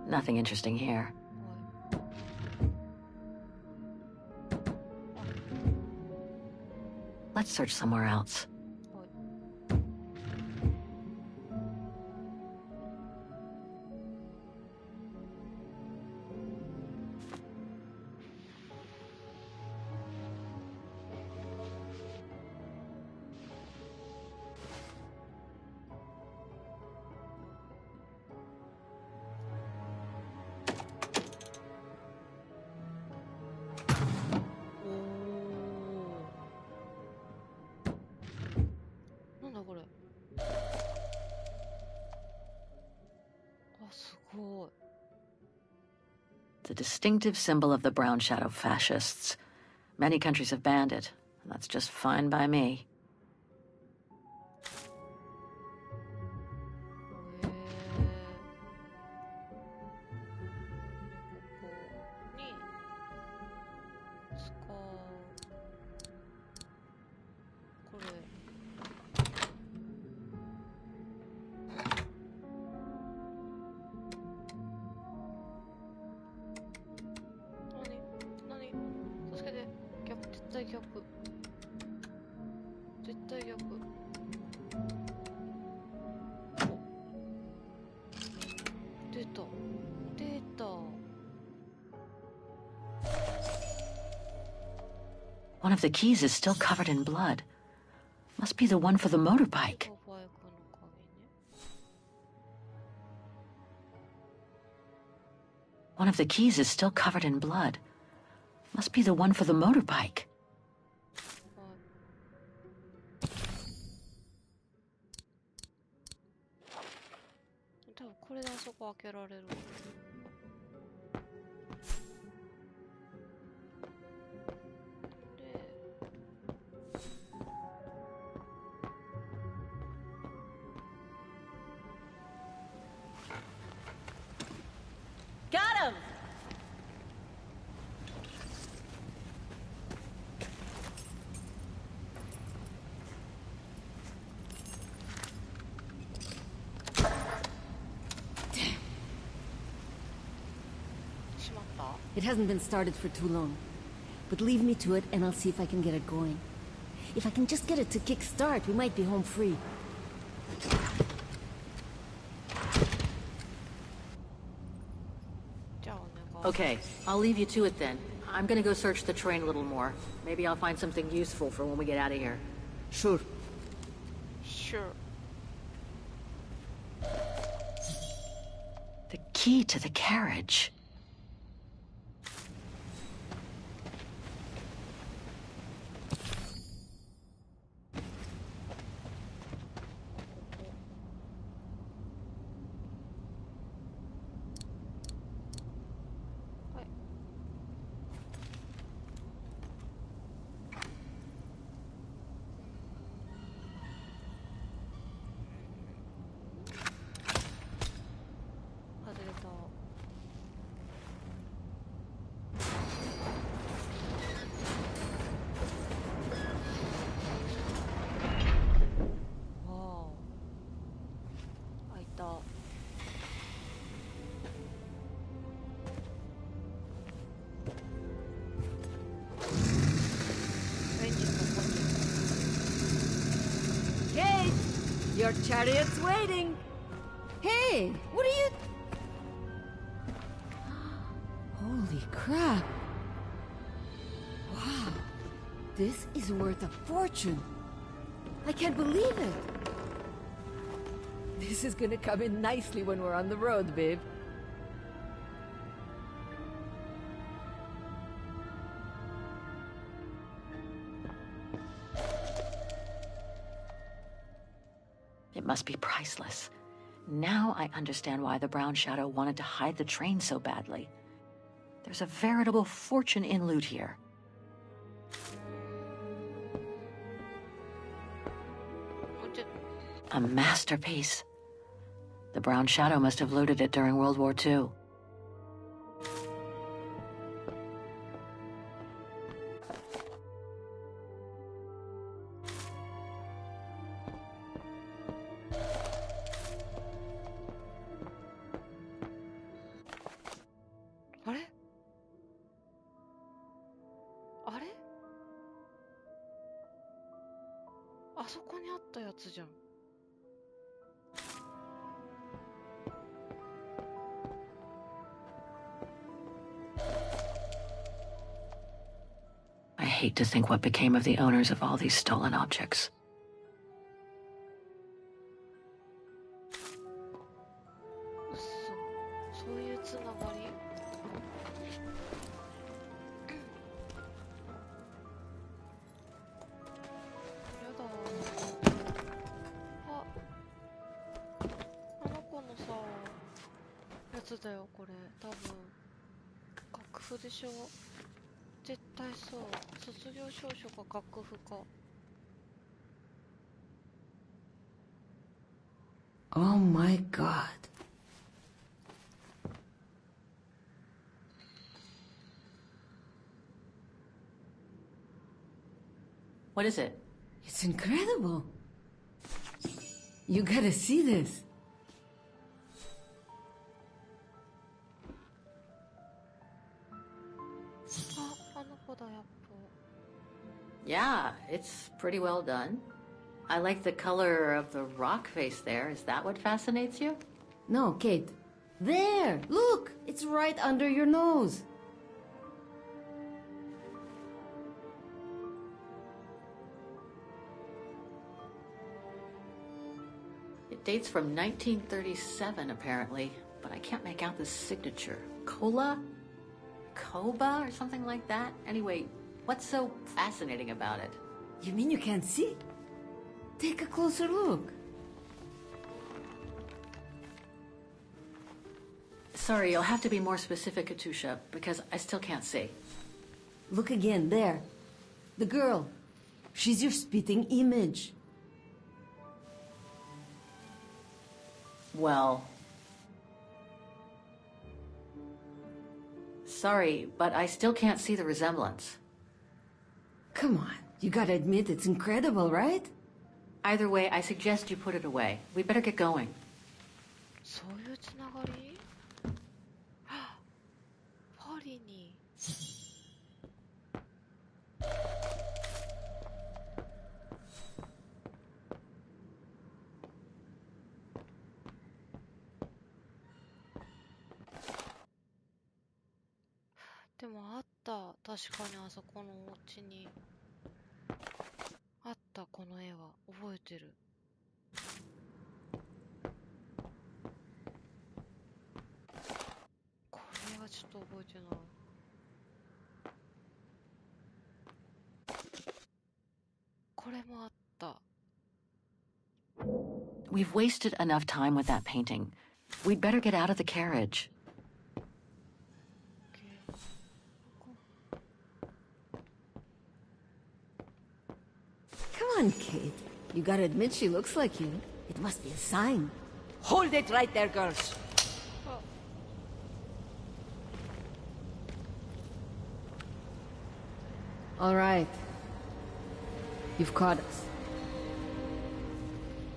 S6: Nothing interesting here. Let's search somewhere else.
S1: あ、すごい。
S6: The distinctive symbol of the brown shadow fascists. Many countries have banned it, and that's just fine by me.
S1: 絶対逆。出た。出た。
S6: One of the keys is still covered in blood. Must be the one for the motorbike. One of the keys is still covered in blood. Must be the one for the motorbike.
S1: 多分これであそこ開けられる。
S5: Got him!
S7: It hasn't been started for too long. But leave me to it and I'll see if I can get it going. If I can just get it to kick-start, we might be home free.
S8: Okay, I'll leave you to it then. I'm gonna go search the train a little more. Maybe I'll find something useful for when we get out of here.
S7: Sure.
S1: Sure.
S6: The key to the carriage.
S5: Your chariot's waiting!
S7: Hey, what are you... Holy crap! Wow, this is worth a fortune! I can't believe it!
S5: This is gonna come in nicely when we're on the road, babe.
S6: It must be priceless. Now I understand why the Brown Shadow wanted to hide the train so badly. There's a veritable fortune in loot here. A masterpiece. The Brown Shadow must have looted it during World War II. I hate to think what became of the owners of all these stolen objects.
S1: つだよこれ。多分楽譜でしょ。絶対そう。卒業証書か楽譜か。
S7: Oh my god.
S6: What is it?
S7: It's incredible. You gotta see this.
S6: Yeah, it's pretty well done. I like the color of the rock face there. Is that what fascinates you?
S7: No, Kate. There! Look! It's right under your nose.
S6: It dates from 1937, apparently, but I can't make out the signature. Cola? Koba or something like that? Anyway, what's so fascinating about it?
S7: You mean you can't see? Take a closer look.
S6: Sorry, you'll have to be more specific, Katusha, because I still can't see.
S7: Look again, there. The girl. She's your spitting image.
S6: Well... Sorry, but I still can't see the resemblance.
S7: Come on, you gotta admit it's incredible, right?
S6: Either way, I suggest you put it away. We better get going.
S1: そういうつながり？パリに。でもあった。確かにあそこのお家に。あった、この絵は。覚えてる。これはちょっと覚えてない。これもあった。
S6: We've wasted enough time with that painting. We'd better get out of the carriage.
S7: Come on, Kate. You gotta admit she looks like you. It must be a sign.
S8: Hold it right there, girls.
S7: All right. You've caught us.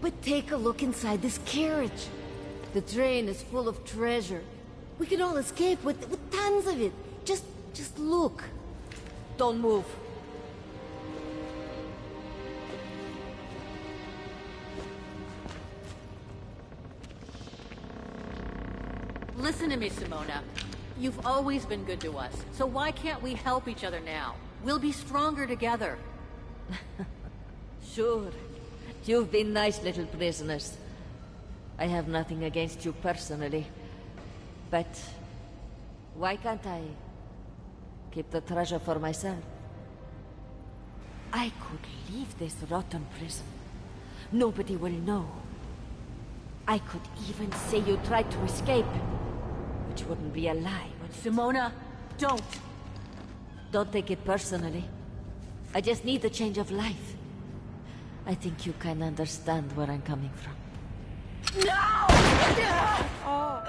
S7: But take a look inside this carriage. The train is full of treasure. We can all escape with tons of it. Just look.
S8: Don't move.
S6: Listen to me, Simona. You've always been good to us, so why can't we help each other now? We'll be stronger together.
S8: Sure. You've been nice little prisoners. I have nothing against you personally. But why can't I keep the treasure for myself? I could leave this rotten prison. Nobody will know. I could even say you tried to escape, which wouldn't be a lie.
S6: Simona, don't!
S8: Don't take it personally. I just need a change of life. I think you can understand where I'm coming from.
S6: No!
S1: Oh.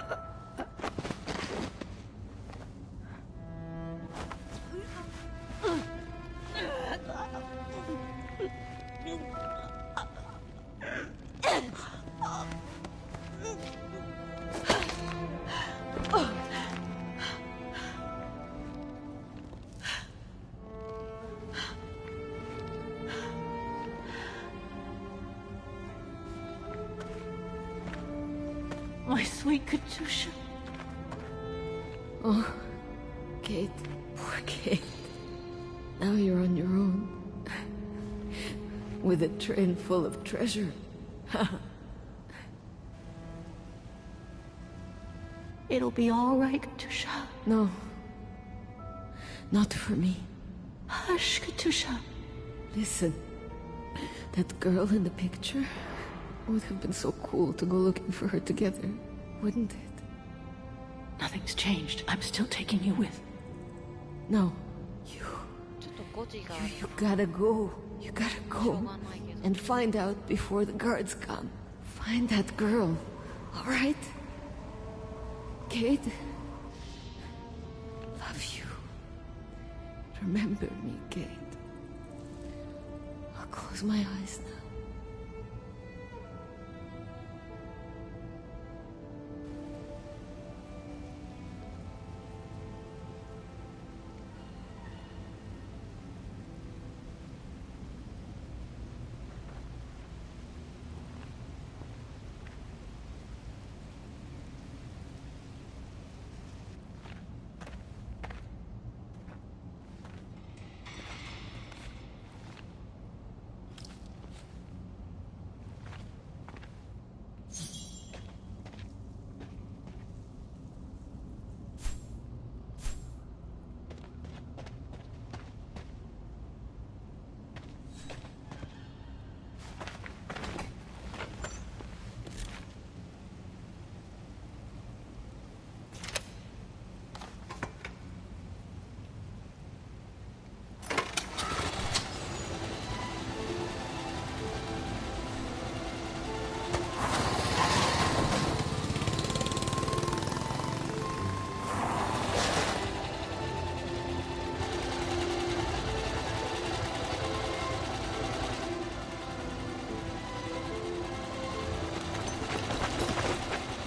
S6: My sweet Katusha.
S7: Oh, Kate. Poor Kate. Now you're on your own. With a train full of treasure.
S6: It'll be all right, Katusha.
S7: No. Not for me.
S6: Hush, Katusha.
S7: Listen. That girl in the picture would have been so cool to go looking for her together, wouldn't it?
S6: Nothing's changed. I'm still taking you with.
S7: No, you gotta go. You gotta go and find out before the guards come. Find that girl, all right? Kate, love you. Remember me, Kate. I'll close my eyes now.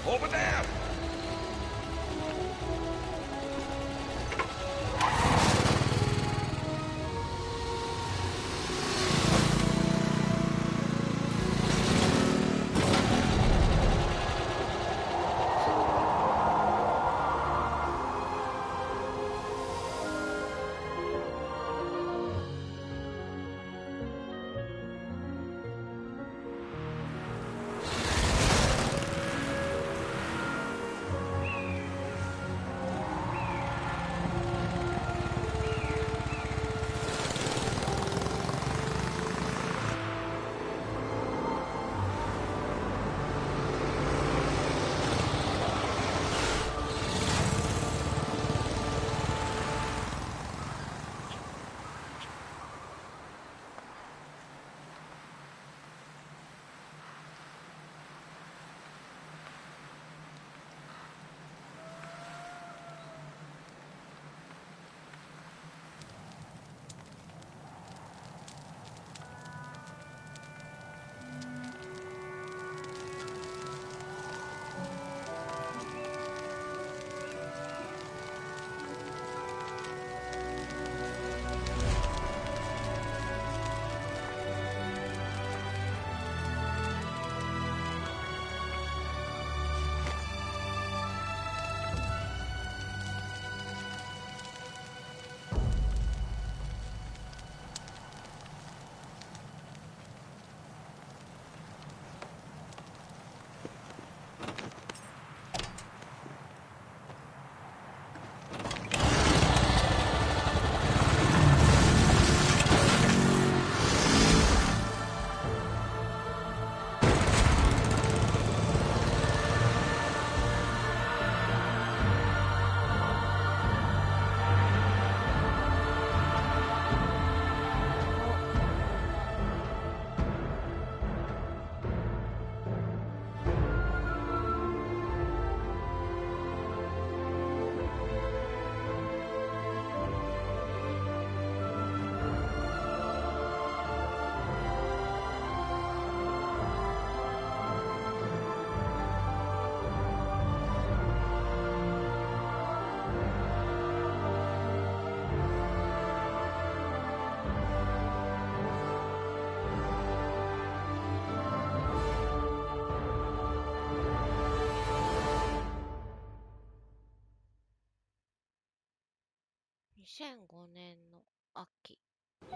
S10: Over there!2005
S1: 年の秋。す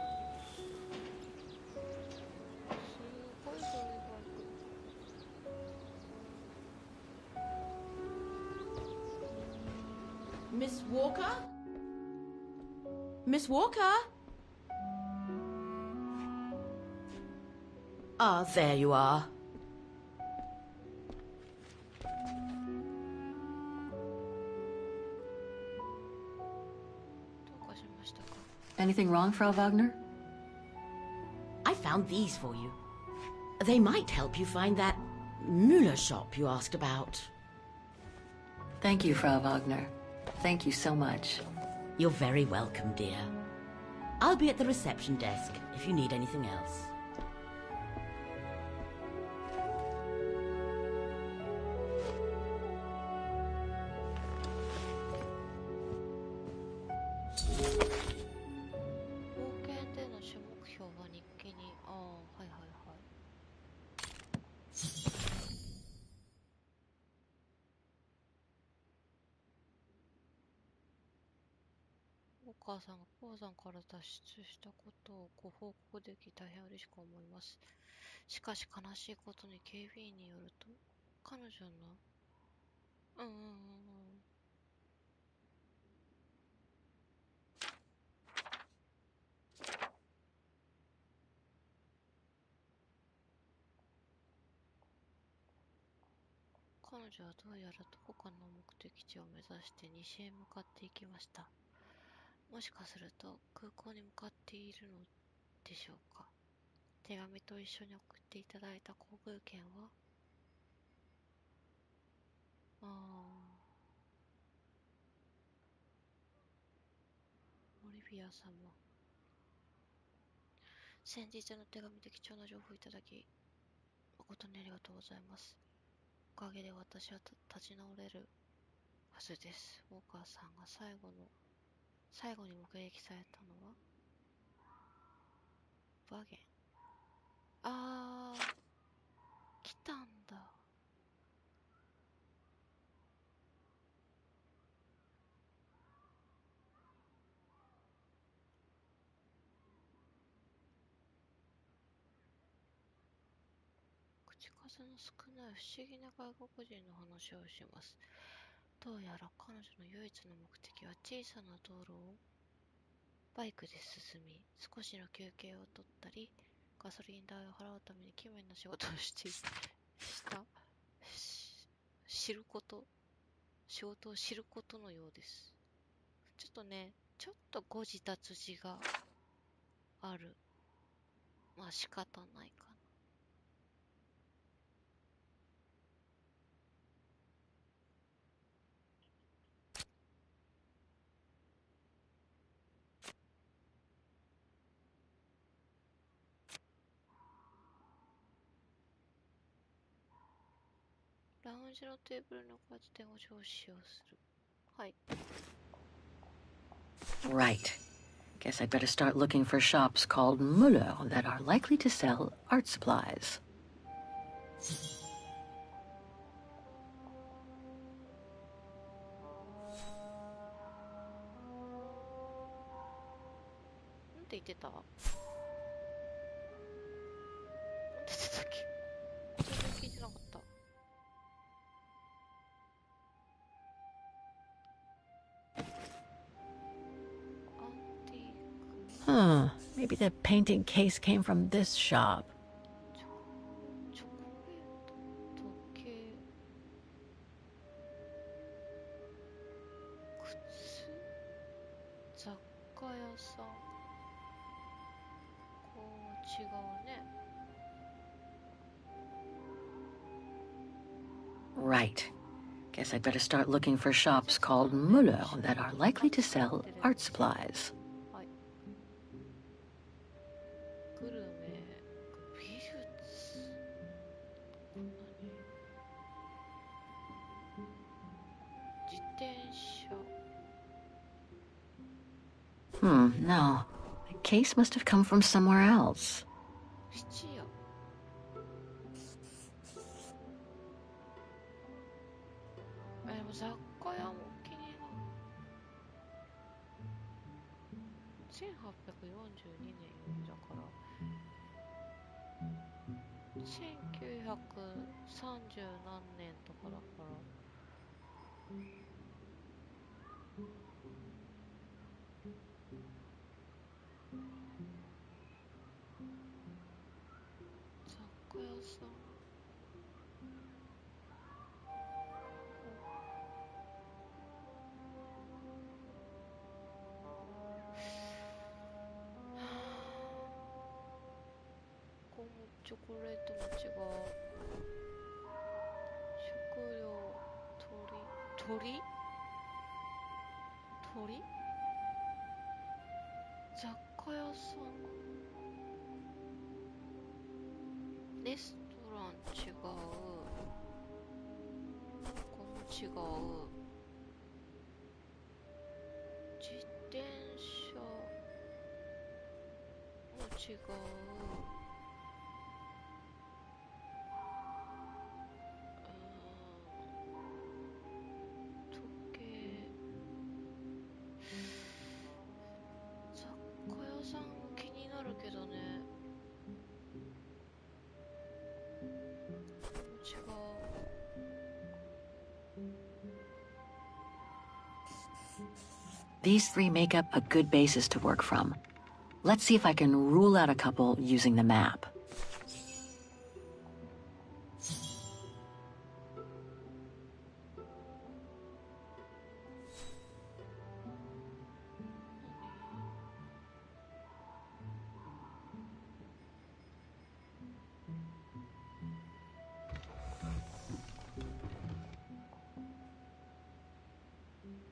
S1: ごいそれが
S12: Miss Walker? Miss Walker? Ah, there you are.
S6: Anything wrong, Frau Wagner?
S12: I found these for you. They might help you find that Müller shop you asked about.
S6: Thank you, Frau Wagner. Thank you so much.
S12: You're very welcome, dear. I'll be at the reception desk if you need anything else.
S1: お母さんが鉱山から脱出したことをご報告でき大変嬉しく思います。しかし悲しいことに警備員によると、彼女の、彼女はどうやらどこかの目的地を目指して西へ向かっていきました。もしかすると空港に向かっているのでしょうか。手紙と一緒に送っていただいた航空券はオリビア様。先日の手紙で貴重な情報をいただき、誠にありがとうございます。おかげで私は立ち直れるはずです。ウォーカーさんが最後に目撃されたのはバゲン。来たんだ。口数の少ない不思議な外国人の話をします。どうやら彼女の唯一の目的は小さな道路をバイクで進み、少しの休憩を取ったり、ガソリン代を払うために奇妙な仕事を仕事を知ることのようです。ちょっと誤字脱字がある。まあ仕方ないかな。ラウンジのテーブルに置かれた電話帳を使用する。はい。
S6: Right. Guess I'd better start looking for shops called Müller that are likely to sell art supplies.
S1: なんて言ってた？なんて言ってたっけ？全然聞いてなかった。
S11: Maybe the painting case came from this shop.
S1: チョコレート、時計、靴、雑貨屋さん。こう違うね。
S6: Right. Guess I'd better start looking for shops called Müller that are likely to sell art supplies.
S1: グルメ、美術、自転車。
S6: No. The case must have come from somewhere else.
S1: 質屋。でも雑貨屋も気になる。1842年よりだから。1930何年とかだから。雑貨屋さん。チョコレートも違う。食料、鳥雑貨屋さん。レストラン違う。ここも違う。自転車も違う。時計、雑貨屋さんも気になるけどね。違う。
S6: These three make up a good basis to work from. Let's see if I can rule out a couple using the map.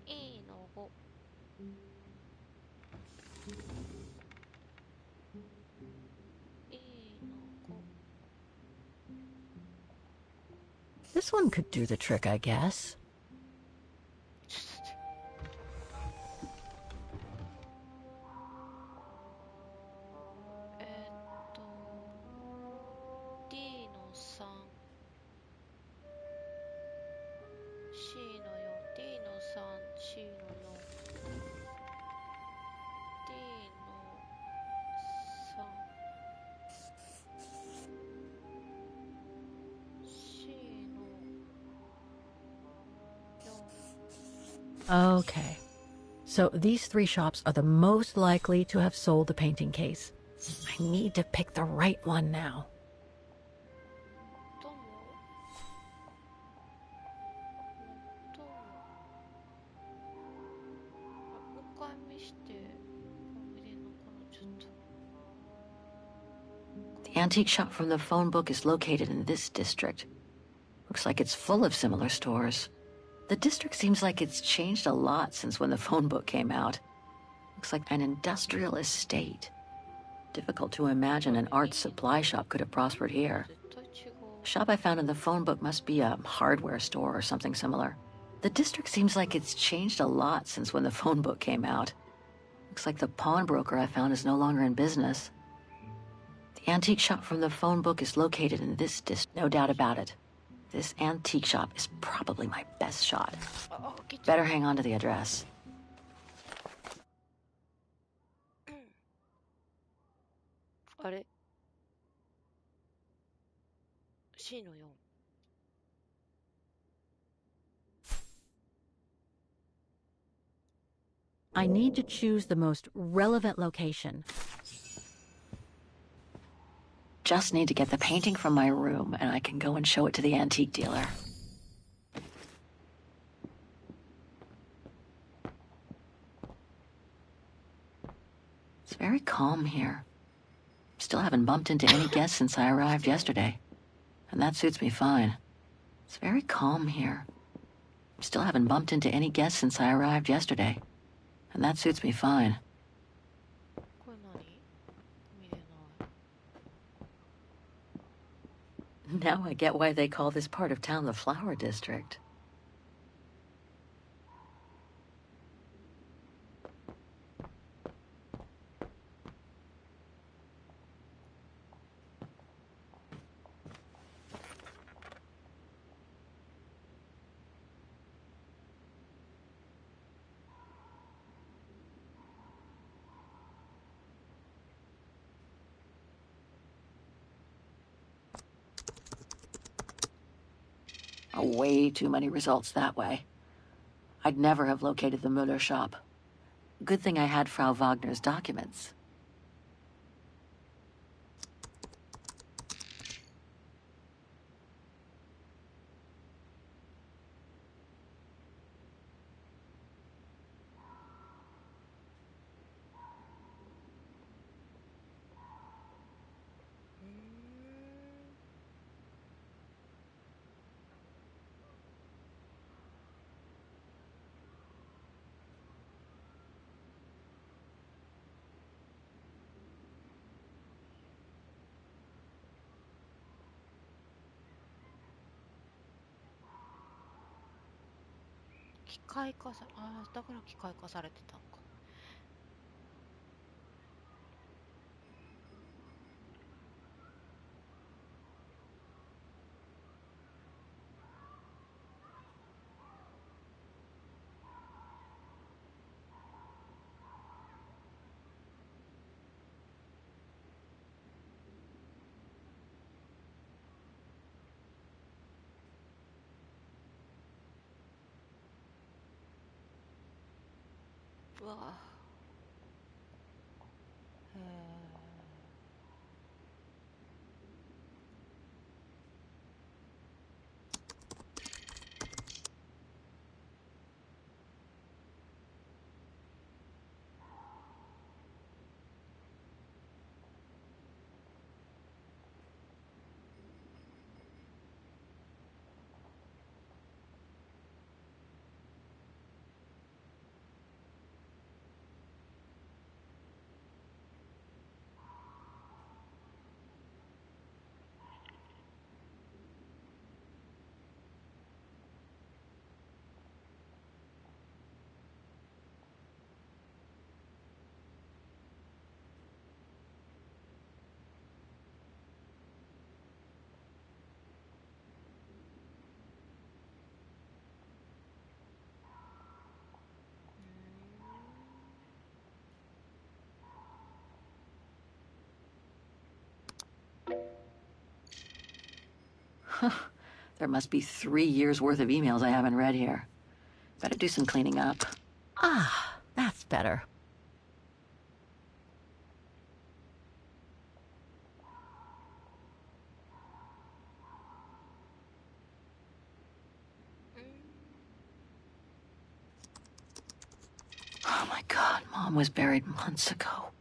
S1: E の5。
S11: This one could do the trick, I guess.
S1: D の3、C の4、D の3、C の4、D の3、C の4。
S11: Okay. So these three shops are the most likely to have sold the painting case. I need to pick the right one now.
S6: The antique shop from the phone book is located in this district. Looks like it's full of similar stores. The district seems like it's changed a lot since when the phone book came out. Looks like an industrial estate. Difficult to imagine an art supply shop could have prospered here. The shop I found in the phone book must be a hardware store or something similar. The district seems like it's changed a lot since when the phone book came out. Looks like the pawnbroker I found is no longer in business. The antique shop from the phone book is located in this district, no doubt about it. This antique shop is probably my best shot. Better hang on to the address.
S1: C の4。
S11: I need to choose the most relevant location.
S6: Just need to get the painting from my room, and I can go and show it to the antique dealer. It's very calm here. Still haven't bumped into any guests since I arrived yesterday, and that suits me fine. It's very calm here. Still haven't bumped into any guests since I arrived yesterday, and that suits me fine. Now I get why they call this part of town the Flower District. Way too many results that way. I'd never have located the Müller shop. Good thing I had Frau Wagner's documents.
S1: 機械化さ、だから機械化されてたのか。うわぁ。へえ。
S6: There must be 3 years worth of emails I haven't read here. Better do some cleaning up.
S11: Ah, that's better.
S6: Oh my God, Mom was buried months ago.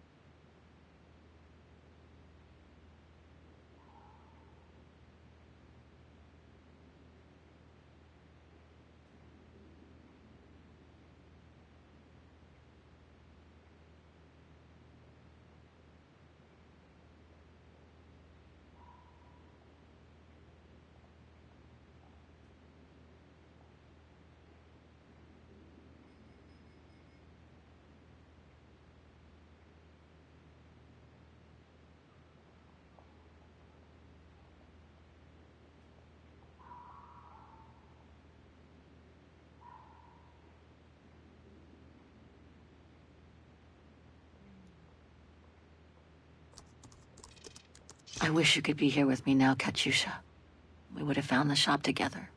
S6: I wish you could be here with me now, Katyusha. We would have found the shop together.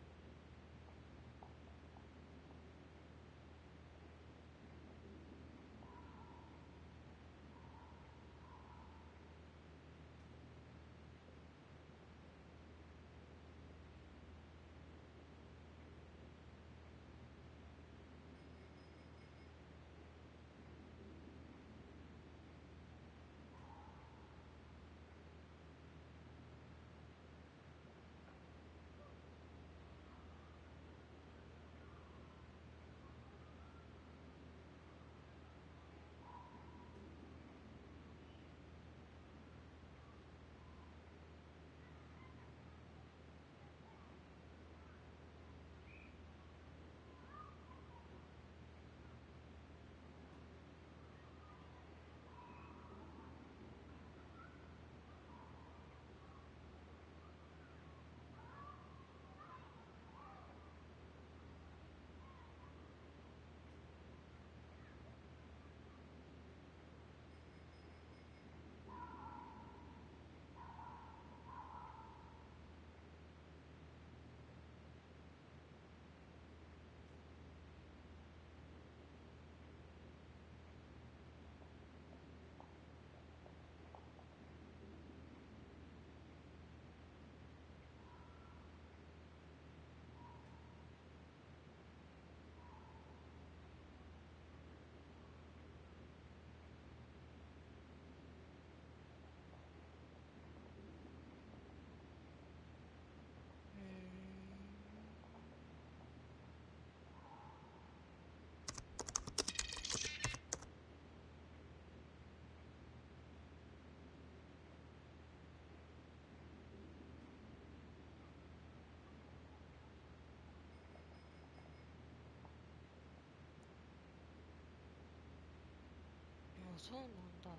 S1: そうなんだ。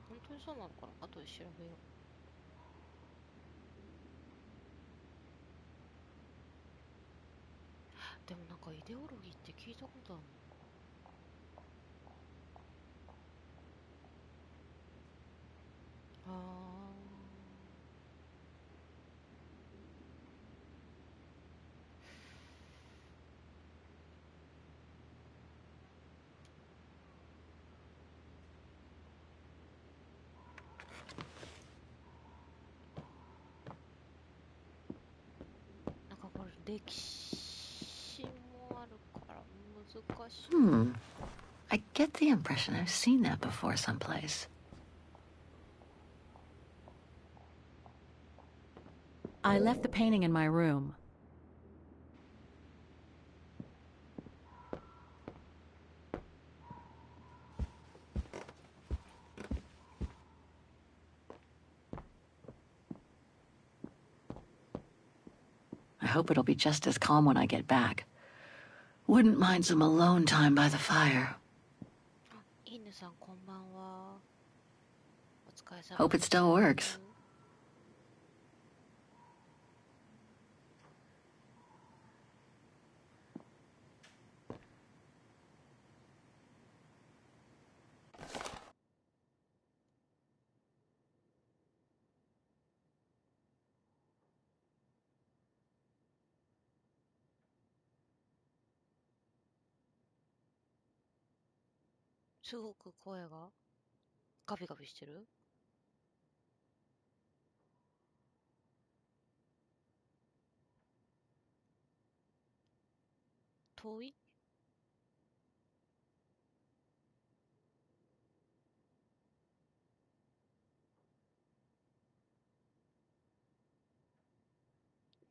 S1: 本当にそうなのかな、後で調べよう。でもなんかイデオロギーって聞いたことあるの。なんかこれ歴史もあるから難しい。
S6: I get the impression I've seen that before someplace.
S11: I left the painting in my room.
S6: I hope it'll be just as calm when I get back. Wouldn't mind some alone time by the fire.
S1: インヌさんこんばんは。お疲れ様。
S6: Hope it still works.
S1: すごく声がガビガビしてる。遠い。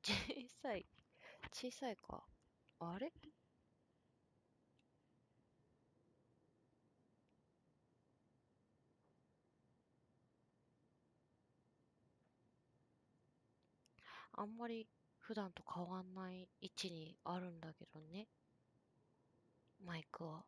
S1: 小さい。小さいか。あれ、あんまり普段と変わんない位置にあるんだけどね、マイクは。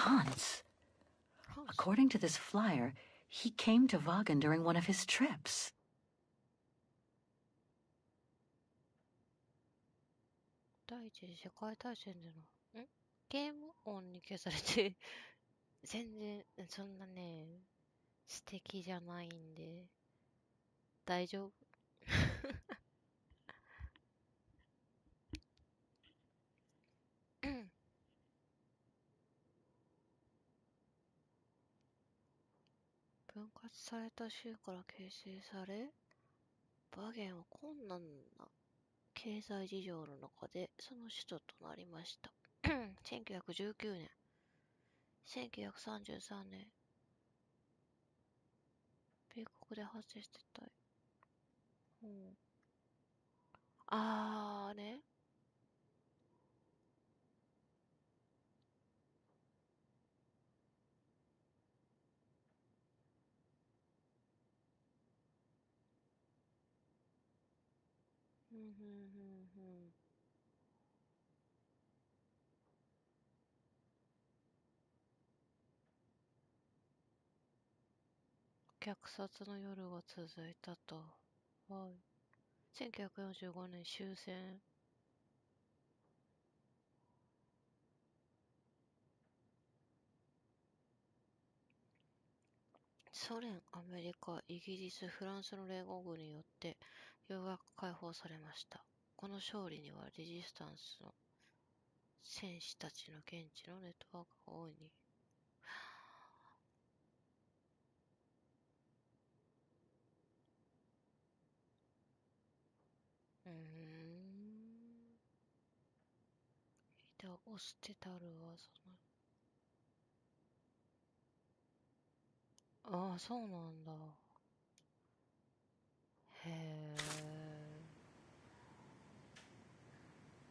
S6: Hans. According to this flyer, he came to Vagan during one of his trips.
S1: 第一次世界大戦でのゲーム音に消されて全然そんなね素敵じゃないんで大丈夫。分割された州から形成され、バゲンは困難な経済事情の中でその首都となりました。1919年、1933年、米国で発生してたい。あれ虐殺の夜が続いたと。はい。1945年終戦。ソ連、アメリカ、イギリス、フランスの連合軍によってようやく解放されました。この勝利にはレジスタンスの戦士たちの現地のネットワークが大いに。では押してたるはああ、そうなんだ。へえ。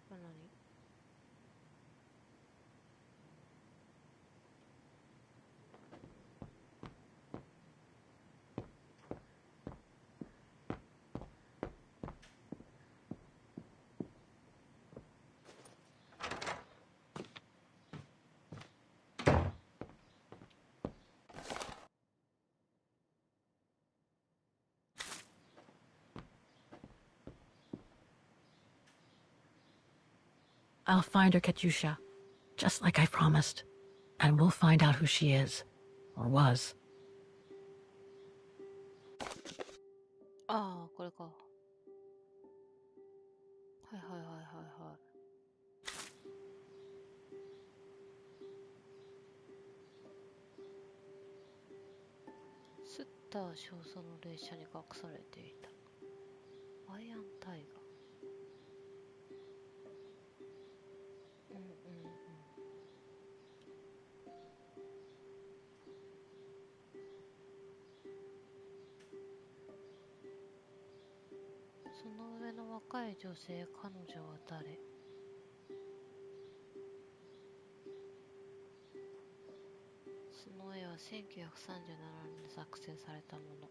S1: これ何
S11: I'll find her, Katyusha, just like I promised. And we'll find out who she is. Or was.
S1: ああ、これか。はいはいはいはいはい。スッター少佐の列車に隠されていた。アイアンタイガー。その上の若い女性、彼女は誰？その絵は1937年に作成されたもの。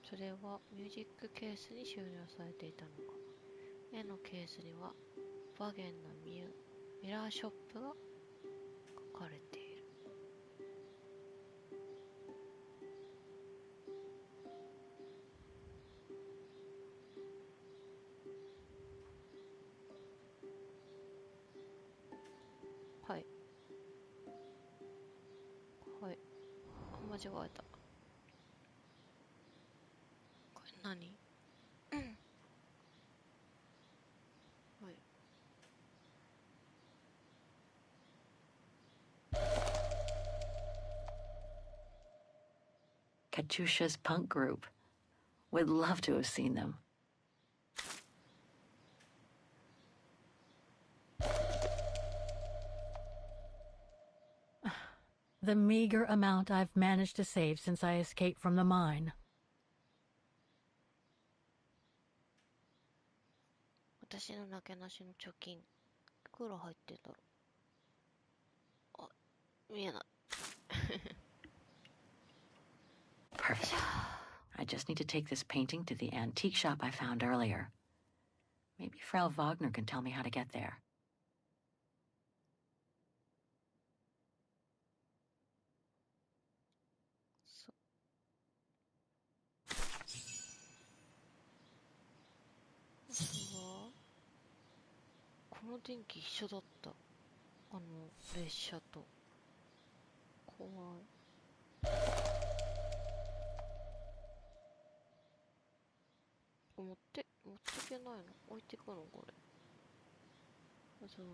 S1: それはミュージックケースに収納されていたのか。絵のケースにはバゲンのミラーショップが書かれている。はい。はい。間違えた。これ何？はい。
S13: Katyusha's punk group. Would love to have seen them.
S11: The meager amount I've managed to save since I escaped from the mine.
S1: 私のなけなしの貯金。いくら入ってんだろう。あ、見えない。
S13: Perfect. I just need to take this painting to the antique shop I found earlier. Maybe Frau Wagner can tell me how to get there.
S1: So. この電気一緒だった。列車と。怖い。持ってけないの？置いてくのこれ。そう。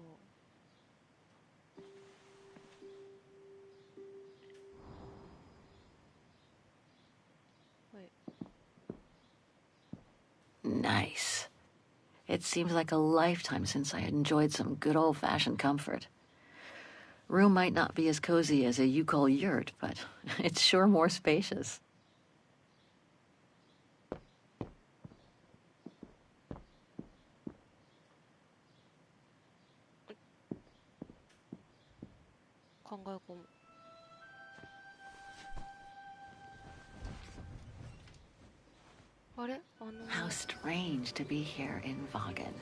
S1: はい。
S13: Nice. It seems like a lifetime since I enjoyed some good old-fashioned comfort. Room might not be as cozy as a you-call yurt, but it's sure more spacious. How strange to be here in Vagen.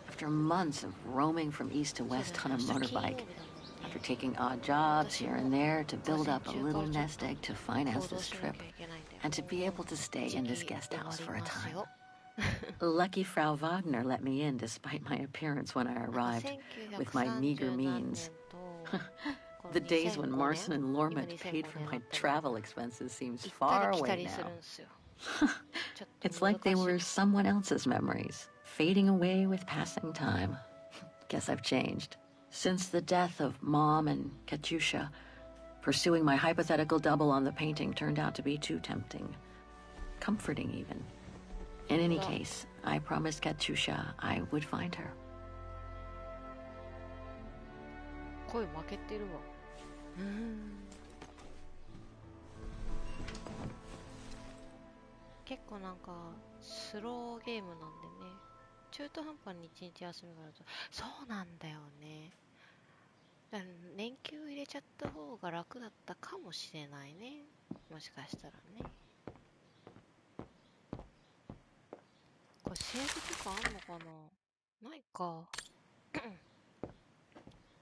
S13: After months of roaming from east to west on a motorbike, after taking odd jobs here and there to build up a little nest egg to finance this trip, and to be able to stay in this guest house for a time. Lucky Frau Wagner let me in despite my appearance when I arrived, with my meager means. The days when Marson and Lormont paid for my travel expenses seems far away now. It's like they were someone else's memories, fading away with passing time. Guess I've changed. Since the death of Mom and Katyusha, pursuing my hypothetical double on the painting turned out to be too tempting. Comforting, even. In any case, I promised Katyusha I would find her.
S1: 声負けてるわ。結構なんかスローゲームなんでね、中途半端に一日休みがあると、そうなんだよね。だから連休入れちゃった方が楽だったかもしれないね、もしかしたらね。これセーブとかあんのかな。ないか。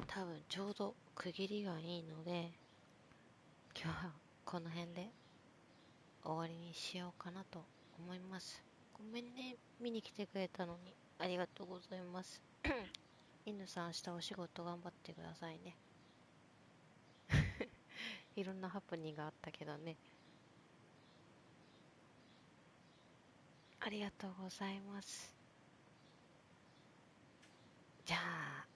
S1: 多分ちょうど区切りがいいので、今日はこの辺で終わりにしようかなと思います。ごめんね、見に来てくれたのにありがとうございます。犬さん、明日お仕事頑張ってくださいね。いろんなハプニングがあったけどね。ありがとうございます。じゃあ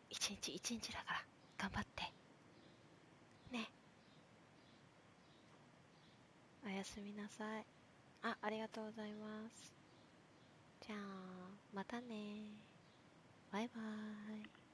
S1: 一日一日だから頑張ってね。おやすみなさい。ありがとうございます。じゃあまたね。バイバーイ。